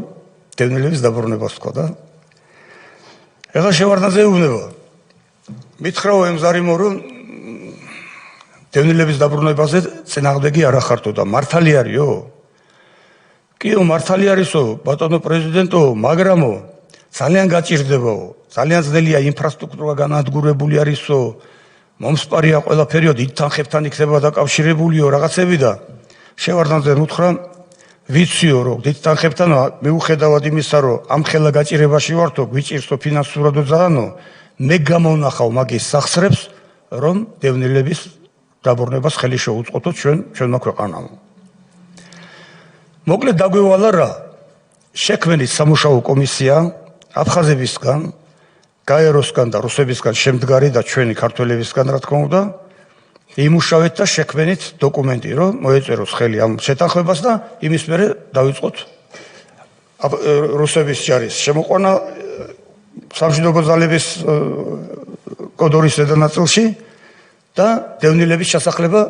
დევნილების დაბრუნებას თქვა და ეხლა შევარდნაძე უნება. მითხრაო ემზარიმო რომ დევნილების დაბრუნებაზე წინააღმდეგი არ ახართო და მართალი არისო? კიო მართალი არისო ბატონო პრეზიდენტო, მაგრამო ძალიან გაჭირდებაო. ძალიან ძნელია ინფრასტრუქტურა განადგურებული არისო. მომსპარია ყველაფერიო დიდ თანხებთან იქნება დაკავშირებულიო რაღაცები და შევარდნაძემ უთხრა ვიციო რომ დიდ თანხებთან მიუხედავად იმისა რომ ამ ხელა გაჭირებაში ვართო გვიჭირსო ფინანსურადო ძალანო მე გამოვნახავ მაგის სახსრებს რომ დევნილების დაბრუნებას ხელი შეუწყოთო ჩვენმა ქვეყანამ. მოკლედ დაგვევალა რა შექმნით სამუშაო კომისია აფხაზებისგან გაეროსგან და რუსებისგან შემდგარი და ჩვენი ქართველებისგან რა თქმა უნდა იმუშავეთ და შექმნით დოკუმენტი რომ მოეწეროს ხელი ამ შეთანხმებას და იმის მერე დავიწყოთ რუსების ჯარის შემოყვანა სამშვიდობო ძალების კოდორის ზედანაწილში და დევნილების ჩასახლება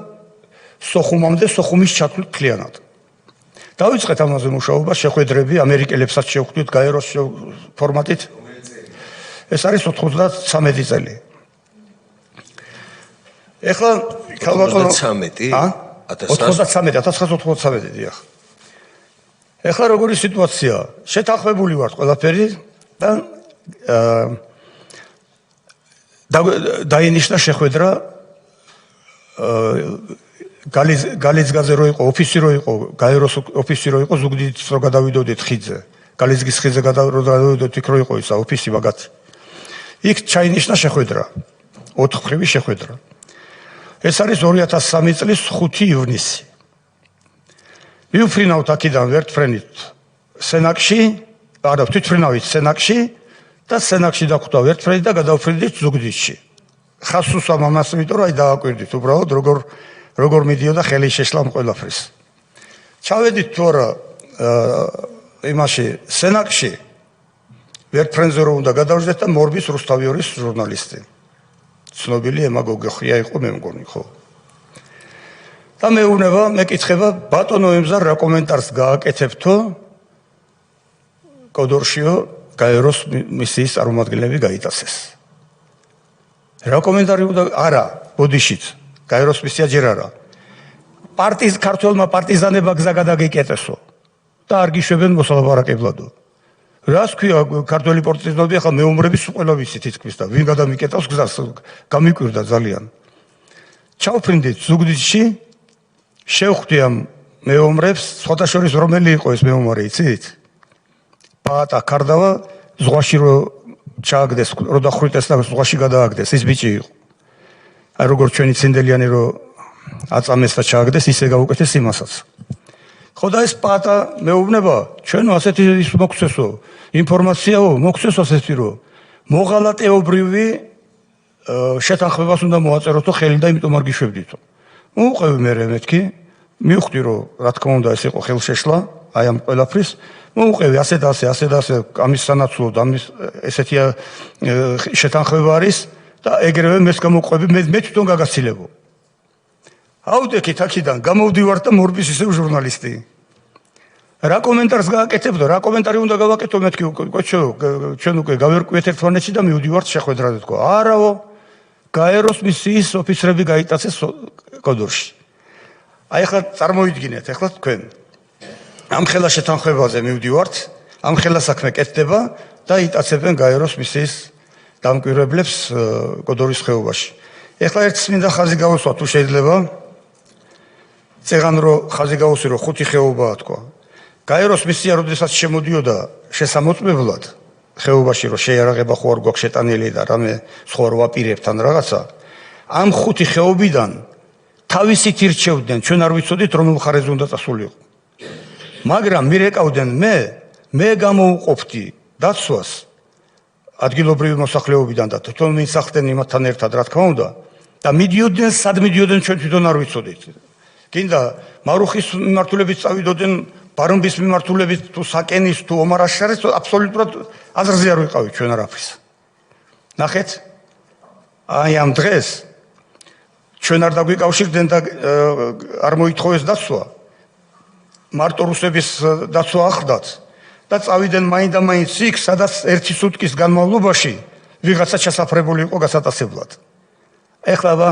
სოხუმამდე სოხუმის ჩათვლით მთლიანად. დავიწყეთ ამაზე მუშაობა შეხვედრები ამერიკელებსაც შევხვდით გაეროს ფორმატით ეს არის 93 წელი. ეხლა ქალბატონო 1993 დიახ. ეხლა როგორი სიტუაცია? შეთანხმებული ვართ ყველაფერი და დაინიშნა შეხვედრა გალიზგაზე რო იყო ოფისი რო იყო გაეროს ოფისი რო იყო ზუგდიდით რო გადავიდოდით ხიდზე გალიზგის ხიდზე გადავიდოდით იქ რო იყო ისა ოფისი მაგათი იქ ჩაინიშნა შეხვედრა 4 მხრივი შეხვედრა ეს არის 2003 წლის 5 ივნისი მივფრინავთ აქედან ვერთფრენით სენაკში არა თვითფრინავით სენაკში და სენაკში დახვდა ვერთფრენით და გადავფრინდით ზუგდიდში ხას უსვამ ამას, იმიტომ რომ აი დააკვირდით უბრალოდ როგორ მიდიოდა ხელი შეშლა ყველაფრის. ჩავედით თუ არა იმაში სენაკში ვერტფრენზე რომ უნდა გადავждეთ და მორბის რუსთავიორის ჟურნალისტი. ცნობილი ემაგოგი ხია იყო მე მგონი, ხო? და მეუბნება, მეკითხება, ბატონო ემზარ რა კომენტარს გააკეთებთო კოდორშიო გაეროს მისიის წარმომადგენლები გაიტაცეს. რა კომენტარი უნდა არა, ბოდიშით, გაეროს მისია ჯერ არა. პარტიის ქართველმა პარტიზანებმა გზა გადაგიკეტესო და არ გიშვებენ მოსალაპარაკებლადო. რას ქვია ქართველი პარტიზანები ახლა მეომრების ყველა ვიცით თითქმის და ვინ გადამიკეტავს გზას გამიკვირდა ძალიან. ჩავფრინდით ზუგდიდში შევხვდი ამ მეომრებს, სხვადასხვა რომელი იყო ეს მეომარი, იცით? პაატა კარდავა ზღვაში რო ჩააგდეს, რო დახვრიტეს და ზღვაში გადააგდეს, ის ბიჭი იყო. აი როგორ ჩვენი ცინდელიანი რო აწამეს და ჩააგდეს, ისე გაუკეთეს იმასაც. ხო და ეს პაატა მეუბნება, ჩვენო ასეთი ის მოგცესო, ინფორმაციაო, მოგცესო ასეთი რო მოღალატეობრივი შეთანხმებას უნდა მოაწეროთო ხელი და იმიტომ არ გიშვებდითო. მოუყევი მე მეთქი, მივხვდი რომ რა თქმა უნდა ეს იყო ხელშეშლა, აი ამ ყველაფრის, მოუყევი ასე და ასე ამის სანაცვლოდ, ამის ესეთი შეთანხმება არის და ეგრევე მეც გამოვყვები, მე თვითონ გაგაცილებო. აუდექით აქედან გამოვდივარ და მორბის ისევ ჟურნალისტი. რა კომენტარს გააკეთებდო, რა კომენტარი უნდა გავაკეთო მეთქი, კოჩო, ჩვენ უკვე გავერკვიეთ ერთმანეთში და მივდივართ შეხვედრაზე თქო. არაო, გაეროს მისიის ოფიცრები გაიტაცეს კოდორში. აი ახლა წარმოიდგინეთ, ახლა თქვენ ამ ხელა შეთანხმებაზე მივდივართ, ამ ხელა საქმე კეთდება და იტაცებენ გაეროს მისიის დამკვირვებლებს კოდორის ხეობაში. ახლა ერთ წმინდა ხაზი გავუსვა თუ შეიძლება. წეგან რომ ხაზი გავუსვი რომ 5 ხეობაა თქვა. გაეროს მისია როდესაც შემოდიოდა შესამოწმებლად ხეობაში რომ შეიარაღება ხო არ გვაქვს შეტანილი და რამე სხვა რო აპირებთან რაღაცა, ამ 5 ხეობიდან თავისით ირჩევდნენ, ჩვენ არ ვიცოდით რომელ მხარეზე უნდა წასულიყო. მაგრამ მირეკავდნენ მე გამოვუყოფდი დაცვას ადგილობრივი მოსახლეობიდან და თვითონ მისახდნენ იმათთან ერთად, რა თქმა უნდა, და მიდიოდნენ, სად მიდიოდნენ ჩვენ თვითონ არ ვიცოდით. გინდა მარუხის მიმართულებით წავიდოდნენ, ბარომბის მიმართულებით თუ საკენის თუ ომარაშარის, აბსოლუტურად აზრზე არ ვიყავით ჩვენ არაფრის. ნახეთ, აი ამ დღეს ჩვენ არ დაგვიკავშირდნენ და არ მოითხოვეს დაცვა. მარტო რუსების დაცვა ახლდათ და წავიდნენ მაინდა-მაინც იქ, სადაც 1 სუტკის განმავლობაში ვიღაცა ჩასაფრებული იყო გასატაცებლად. ეხლა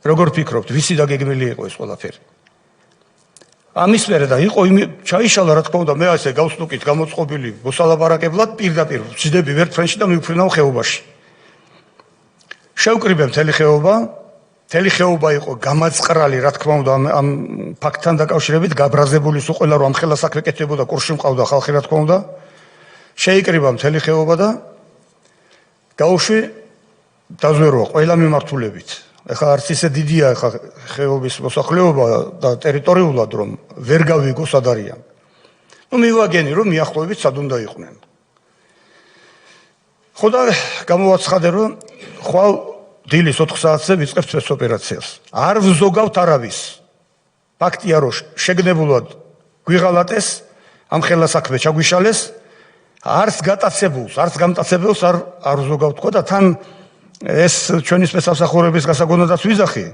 როგორ ფიქრობთ, ვისი დაგეგმილი იყო ეს ყველაფერი? ამის მერე და იყო ჩაიშალა რა თქმა უნდა, მე ასე გავსტუკით გამოწყობილი მოსალაპარაკებლად პირდაპირ ვждები ვერტფრენში და მივფრინავ ხეობაში. შევკრიბე მთელი ხეობა. მთელი ხეობა იყო გამაწყრალი, რა თქმა უნდა, ამ ფაქტთან დაკავშირებით გაბრაზებული სულ ყველა რომ ამ ხელა საქმე კეთდებოდა, კურსში მყავდა ხალხი, რა თქმა უნდა. შეიკრიბა მთელი ხეობა და გავუშვი დაზვერვა ყველა მიმართულებით. ეხლა არც ისე დიდია ეხლა ხეობის მოსახლეობა და ტერიტორიულად რომ ვერ გავიგო სად არიან. ნუ მივაგენი რომ მიახლოებით სად უნდა იყვნენ. ხო და გამოვაცხადე რომ ხვალ დილის 4 საათზე ვიწყებთ სპეცოპერაციას. არ ვზოგავთ არავის. ფაქტია რომ შეგნებულად გვიღალატეს, ამ ხელა საქმე ჩაგვიშალეს, არც გატაცებულს, არც გამტაცებელს არ ვზოგავთ თქო და თან ეს ჩვენი სპეცსახურების გასაგონადაც ვიზახი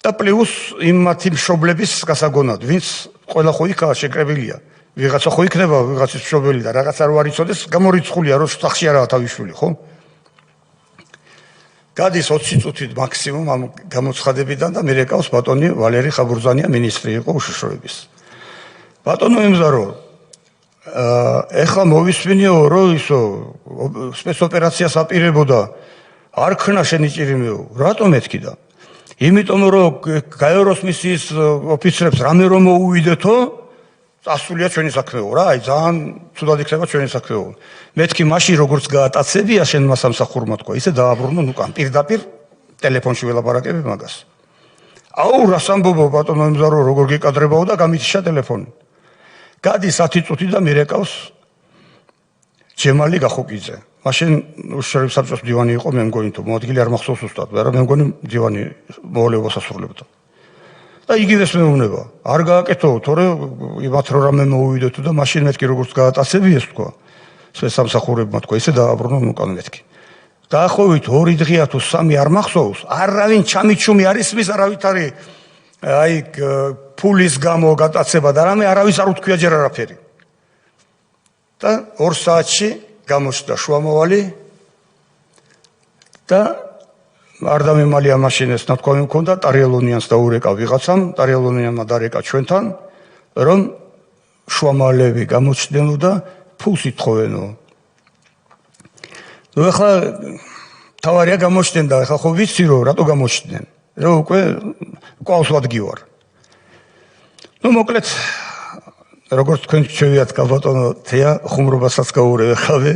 და პლუს იმ მათი მშობლების გასაგონად, ვინც ყველა ხო იქაა შეკრებილია. ვიღაცა ხო იქნება, ვიღაცის მშობელი და რაღაცა რო არ იცოდეს, გამორიცხულია რომ სახში არაა თავისშვილი, ხო? გადის 20 წუთით მაქსიმუმ ამ გამოცხადებიდან და მე რეკავს ბატონი ვალერი ხაბურძანია, მინისტრი იყო უშიშროების. ბატონო ემზარო, ეხლა მოვისმინეო რომ ისო სპეცოპერაციას აპირებოდა არ ქნა შენი ჭირიმეო, რატომ მეთქი და? იმიტომ რომ გაეროს მისიის ოფიცრებს რამე რომ მოუვიდეთო, წასულია ჩვენი საქმეო რა, აი ძალიან ცუდად იქნება ჩვენი საქმეო. მეთქი მაშინ როგორც გაატაცებია შენმა სამსახურმა თქვა, ისე დააბრუნო უკან პირდაპირ ტელეფონში ველაპარაკები მაგას. აუ რას ამბობო ბატონო ემზარო, როგორ გეკადრებაო და გამითიშა ტელეფონი. გადის 10 წუთი და მირეკავს ჯემალი გახოკიძე. მაშინ უშიშროების საბჭოს მდივანი იყო, მე მგონი თუ მოადგილე არ მახსოვს უსტად, მაგრამ მე მგონი მდივანი მოვალეობას ასრულებდა. და იგივეს მეუბნება. არ გააკეთო, თორე იმათ რო რამე მოუვიდოთ და მაშინ მეთქი როგორც გაატაცებიეს თქვა. სამსახურებმა თქვა, ისე დააბრუნონ უკან მეთქი. დაახლოებით 2 დღეა თუ 3 არ მახსოვს, არავინ ჩამიჩუმი არ ისმის, არავით არის აი ფულის გამო გატაცება და რამე არავის არ უთქვია ჯერ არაფერი. და 2 საათში გამოჩნდა შუამავალი და არ დამემალია მაშინეს ნათქვამი მქონდა, ტარიელონიანს დაურეკა ვიღაცამ, ტარიელონიანმა დარეკა ჩვენთან, რომ შუამავალები გამოჩნდნო და ფულს ითხოვენო. ნუ ახლა თავარია გამოჩნდა, ახლა ხო ვიცი რომ რატო გამოჩნდნენ, რომ უკვე ყავსვად გივარ. ნუ მოკლედ როგორც თქვენ შევიათ გალბატონო თეა ხუმრობასაც გაურევ ხავე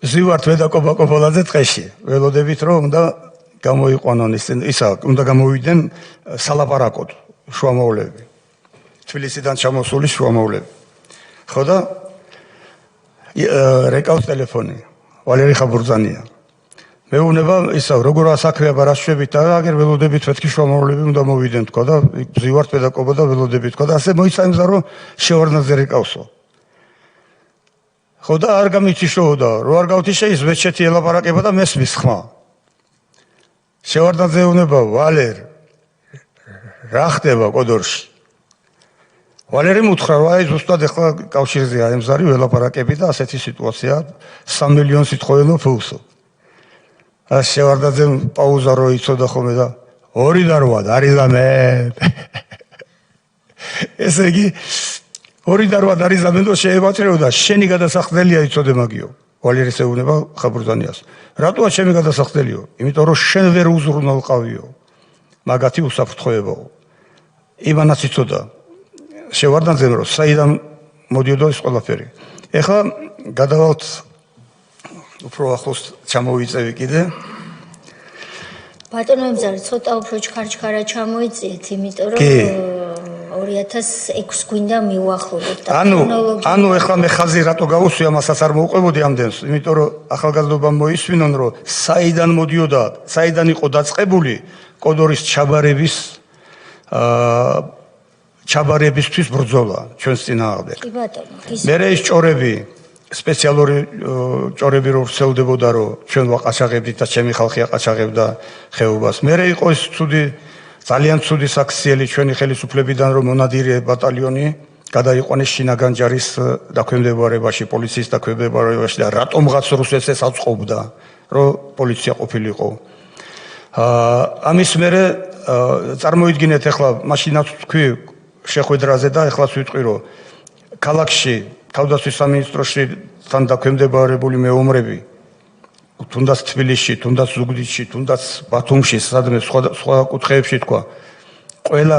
ზივართ ვედაკობა-კობალაძე ტყეში ველოდებით რომ უნდა გამოიყვანონ ისა უნდა გამოვიდნენ სალაპარაკოდ შუამავლები თბილისიდან ჩამოსული შუამავლები ხო და რეკავს ტელეფონი ვალერი ხაბურძანია მეუბნება ისა როგორ ასაქმეა ბარაშვებით და აგერ ველოდებით მეთქი შუამავლები უნდა მოვიდნენ თქვა და ზივართ ვედაკობა და ველოდებით თქვა და ასე მოიცანებდა რომ შევარდნაძე რეკავსო ხო და არ გამიწიშოოდა რო არ გავთიშე ის ვეჩეთი ელაპარაკება და მესმის ხმა შევარდნაძე უნება ვალერ რა ხდება კოდორში ვალერი მუთხრა რომ აი ზუსტად ახლა კავშირზეა ემზარი ველაპარაკები და ასეთი სიტუაცია 3 მილიონს ითხოვენო ფულსო ას შევარდნაძემ პაუზა რო იცოდა ხოლმე და 2 და 8 არის და მე ესე იგი 2 და 8 არის და მე შეებაჭრეო და შენი გადასახდელია იცოდე მაგიო ვალერის ეუბნება ხაბურძანიას რატოა ჩემი გადასახდელიო იმიტომ რომ შენ ვერ უზრუნველყავიო მაგათი უსაფრთხოებაო ივანაც იცოდა შევარდნაძემ რომ საიდან მოდიოდა ეს ყველაფერი ეხლა გადავალთ უფრო ახლოს ჩამოვიწევი კიდე ბატონო ემზარი ცოტა უფრო ჩქარჩქარა ჩამოიწიეთ იმიტომ რომ 2006 გვინდა მივახლოვოთ და ანუ ეხლა მე ხაზი რატო გავუსვია მასაც არ მოუყვებოდი ამდენს იმიტომ რომ ახალგაზრდობამ მოისვინონ რომ საიდან მოდიოდა საიდან იყო დაწყებული კოდორის ჩაბარებისთვის ბრძოლა ჩვენს წინააღმდეგ კი ბატონო მე ის ჭორები სპეციალური ჭორები რო ვრცელდებოდა რომ ჩვენ ვაყაჩაღებდით და ჩემი ხალხი აყაჩაღებდა ხეობას მე იყო ის ცუდი ძალიან ცუდი საქციელი ჩვენი ხელისუფლებიდან რომ მონადირე ბატალიონი გადაიყვანეს შინაგანჯარის დაქვემდებარებაში პოლიციის დაქვემდებარებაში და რატომღაც რუსეთს ეს აწყობდა რომ პოლიცია ყოფილიყო ამის მერე წარმოიდგინეთ ახლა მაშინაც თქვი შეხვედრაზე და ახლაც ვიტყვი რომ ქალაქში თავდაცვის სამინისტროში თან დაქვემდებარებული მეომრები თუნდაც თბილისში, თუნდაც ზუგდიდში, თუნდაც ბათუმში, სადმე სხვა კუთხეებში თქვა, ყველა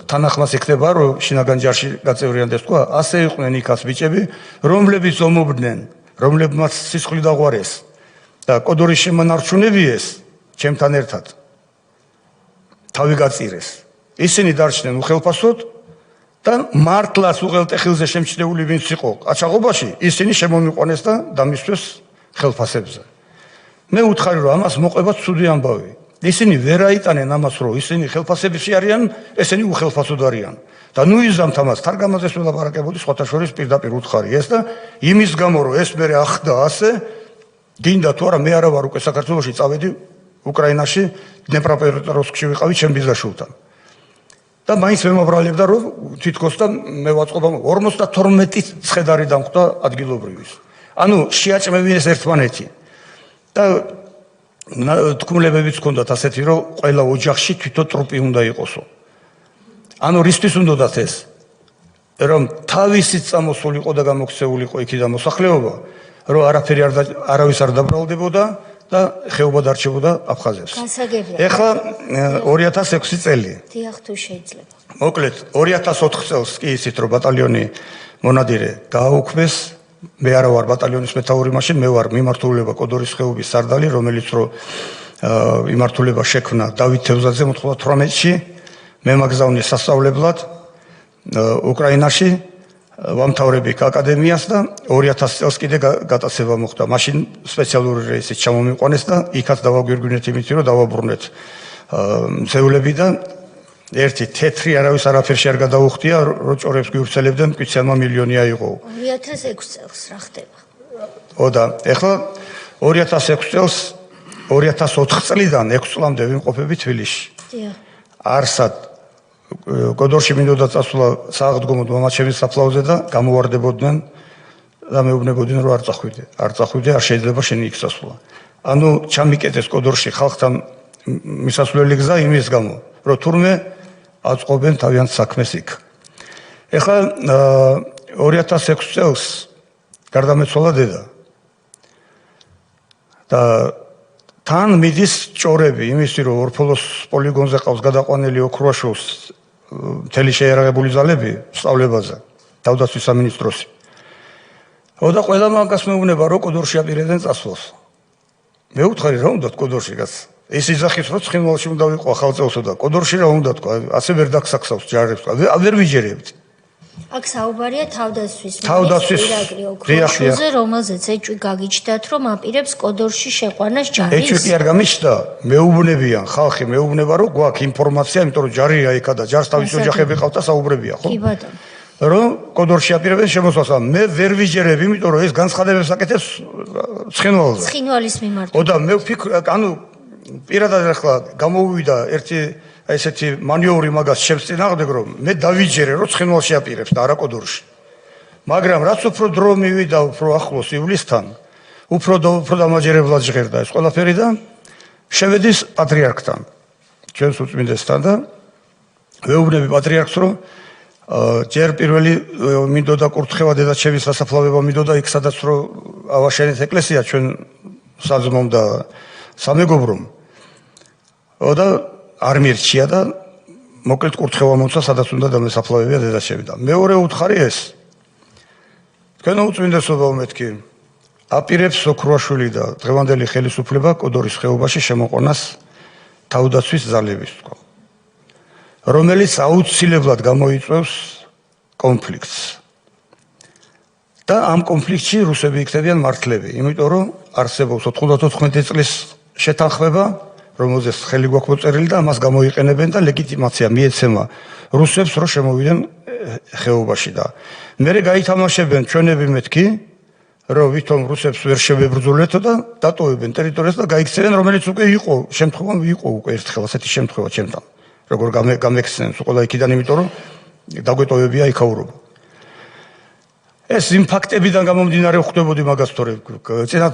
თანახმას იქნება, რომ შინაგანჯარში გაწევრიანდეს თქვა, ასე იყვნენ იქაც ბიჭები, რომლებიც ომობდნენ, რომლებმაც სისხლი დაღვარეს და კოდორის შემონარჩუნებიეს ჩემთან ერთად. თავი გაწირეს. ისინი დარჩნენ უხელფასოდ და მართლაც უღელტეხილზე შემჩნეული ვინც იყო ყაჩაღობაში, ისინი შემომიყვანეს და დამისვეს ხელფასებზე. მე უთხარი რომ ამას მოყვება ცუდი ამბავი. ისინი ვერ აიტანენ ამას რომ ისინი ხელფასებში არიან, ესენი უხელფასოდ არიან. და ნუ იზამთ ამას, თარგამაძეს ველაპარაკებოდი სხვათა შორის პირდაპირ უთხარი ეს და იმის გამო რომ ეს მე ახდა ასე, გინდა თუ არა მე არა ვარ უკვე საქართველოში წავედი უკრაინაში, დნეპროპეტროვსკში ვიყავი ჩემ ბიზაშვილთან. და მაინც მემობრალებდა რომ თითქოს და მე ვაწყობა 52 ცხედარი დამხვდა ადგილობრივის. ანუ შეაჭმევინეს ერთმანეთი. და თქმულებებიც ჰქონდათ ასეთი რომ ყველა ოჯახში თვითონ ტრუპი უნდა იყოსო. ანუ რისთვის უნდათ ეს? რომ თავისით წამოსულიყო და გამოქცეულიყო იქიდან მოსახლეობა, რომ არაფერი არავის არ დაბრალდებოდა და ხეობა დარჩებოდა აფხაზეთს. ეხლა 2006 წელი. დიახ თუ შეიძლება. მოკლედ 2004 წელს კი ისიც რომ ბატალიონი მონადირე გააუქმეს, მე არა ვარ ბატალიონის მეთაური მაშინ, მე ვარ მიმართულება კოდორის ხეობის სარდალი, რომელიც რო მიმართულება შექმნა დავით თევზაძე 98-ში, მე მაგზავნე სასწავლებლად უკრაინაში ვამთავრები აკადემიას და 2000 წელს კიდე გატაცება მოხდა. მაშინ სპეციალური რეისით ჩამომიყვანეს და იქაც დავაგვირგვინეთ იმით, რომ დავაბრუნეთ მძევლები და ერთი თეთრი არავის არაფერში არ გადაუხდია, რო ჭორებს გვივრცელებდნენ, მტკიციანმა მილიონი აიღო. 2006 წელს რა ხდება? და ეხლა 2006 წელს 2004 წლიდან 6 წლამდე ვიმყოფები თბილისში. დიახ. არსად კოდორში მინდოდა წასვლა სააღდგომოდ მამაჩემის საფლავზე და გამოვარდებოდნენ და მეუბნებოდნენ რომ არ წახვიდე, არ შეიძლება შენი იქ წასვლა. ანუ ჩამიკეტეს კოდორში ხალხთან მისასვლელი გზა იმის გამო, რომ თურმე აწყობენ თავიანთ საქმეს იქ. ეხლა 2006 წელს გარდამეცვალა დედა. და თან მიდის ჭორები იმისი რომ ორფოლოს პოლიგონზე ყავს გადაყვანილი ოქრუაშოვს მთელი შეიარაღებული ძალები სწავლებაზე თავდაცვის სამინისტროსი. და ყველა მაგას მეუბნება რომ კოდორში აპირებდნენ წასვლას. მე ვუთხარი რა უნდა კოდორში გაც ეს იძახის რომ ცხინვალში უნდა ვიყო ახალწელსო და კოდორში რა უნდა თქვა ასე ვერ დაგსაქსავს ჯარებს ვერ ვიჯერებთ. აქ საუბარია თავდაცვის ირაკლი ოქროშოზე, რომელზეც ეჭვი გაგიჩნდათ, რომ აპირებს კოდორში შეყვანას ჯარის. ეჭვი კი არ გამიჩნდა, მეუბნებიან, ხალხი მეუბნება, რომ გვაქვს ინფორმაცია, იმიტომ რომ ჯარია იქა და ჯარს თავის ოჯახები ყავთ და საუბრებია, ხო? კი ბატონო. რომ კოდორში აპირებენ შემოსვლას, მე ვერ ვიჯერებ, იმიტომ რომ ეს განცხადებებს აკეთებს ცხინვალზე. ცხინვალის მიმართ. და მე ვფიქრობ, ანუ პირადად ახლა გამოვიდა ერთი ესეთი მანიოვრი მაგას ჩემს წინააღმდეგ რომ მე დავიჯერე რომ ცხინვალში აპირებს და არა კოდორში. მაგრამ რაც უფრო დრო მივიდა, უფრო ახლოს ივლისთან, უფრო დამაჯერებლად ჟღერდა ეს ყველაფერი და შევედის პატრიარქთან, ჩვენს უწმინდესთან და ვეუბნები პატრიარქს რომ ჯერ პირველი მინდოდა კურთხევა დედაჩემის სასაფლავება მინდოდა იქ სადაც რომ ავაშენეთ ეკლესია ჩვენ საძმომ და სამეგობრომ. და არ მირჩია და მოკლედ კურთხევა მომცა სადაც უნდა დამესაფლავებია დედაჩემი და მეორე უთხარი ეს თქვენო უწმინდესობა მეთქი აპირებს ოქრუაშვილი და დღევანდელი ხელისუფლება კოდორის ხეობაში შემოყვანას თავდაცვის ძალების თქო რომელიც აუცილებლად გამოიწვევს კონფლიქტს და ამ კონფლიქტში რუსები იქნებიან მართლები იმიტომ რომ არსებობს 94 წლის შეთანხმება რომელზეც ხელი გვაქვს მოწერილი და ამას გამოიყენებენ და ლეგიტიმაცია მიეცემა რუსებს რომ შემოვიდნენ ხეობაში და მერე გაითამაშებენ ჩვენები მეთქი რომ ვითომ რუსებს ვერ შევებრძოლეთო და დატოვებენ ტერიტორიას და გაიქცევენ რომელიც უკვე იყო შემთხვევა იყო უკვე ერთხელ ასეთი შემთხვევა ჩემთან როგორ გამექცნენ ყველა იქიდან იმიტომ რომ დაგვეტოვებია იქაურობა ეს იმ ფაქტებიდან გამომდინარე ხვდებოდი მაგას თორე წინა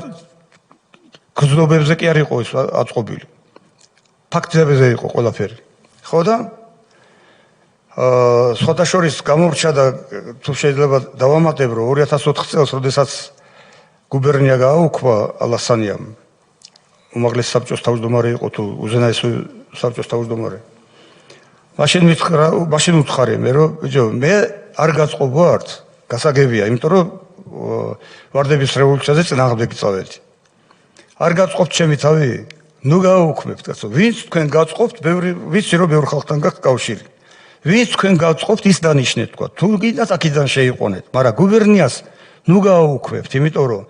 გზნობებზე კი არ იყო ეს აწყობილი ფაქტებზე იყო ყველაფერი. ხო და სხვათა შორის გამორჩა და თუ შეიძლება დავამატებ რომ 2004 წელს როდესაც გუბერნია გააუქმა ალასანიამ უმაღლეს საბჭოს თავმჯდომარე იყო თუ უზენაესი საბჭოს თავმჯდომარე. მაშინ უთხარი მე რომ ბიჭო მე არ გაწყობ ვარ გასაგებია იმიტომ რომ ვარდების რევოლუციაზე წინააღმდეგი წავედი. არ გაწყობთ ჩემი თავი ნუ გააუქმებთ კაცო ვინც თქვენ გაწყობთ ვიცი რომ ბევრ ხალხთან გაქვთ კავშირი ვინც თქვენ გაწყობთ ის დანიშნეთ თქვა თუ გინდათ აქედან შეიყვანეთ მაგრამ გუბერნიას ნუ გააუქმებთ იმიტომ რომ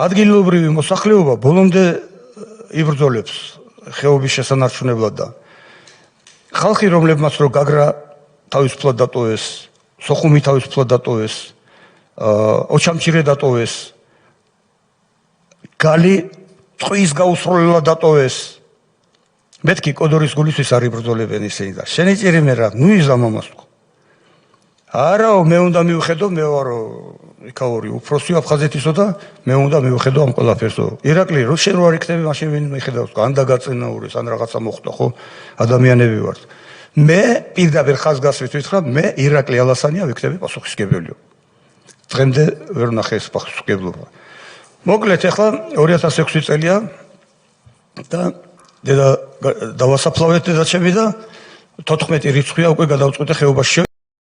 ადგილობრივი მოსახლეობა ბოლომდე იბრძოლებს ხეობის შესანარჩუნებლად და ხალხი რომლებმაც რო გაგრა თავისუფლად დატოვეს სოხუმი თავისუფლად დატოვეს ოჩამჭირე დატოვეს გალი ტყვის გაუსროლებლად დატოვეს. მეთქი კოდორის გულისთვის არ იბრძოლებენ ისინი და შენი წირი მე რა, ნუ იზა მამას თქო. არაო, მე უნდა მივხედო, მე ვარო იქაური უფროსი აფხაზეთისო და მე უნდა მივხედო ამ ყველაფერსო. ირაკლი, რო შენ რო არ იქნები, მაშინ ვინ მიხედავს თქო, ან დაგაწინაურეს, ან რაღაცა მოხდა, ხო? ადამიანები ვართ. მე პირდაპირ ხაზგასვით ვითხრა, მე ირაკლი ალასანია ვიქნები პასუხისმგებელიო. დღემდე ვერ ვნახე ეს პასუხისმგებლობა. მოკლედ ახლა 2006 წელია და დავასაფლავეთ დედაჩემი და 14 რიცხვია უკვე გადავწყვიტე ხეობაში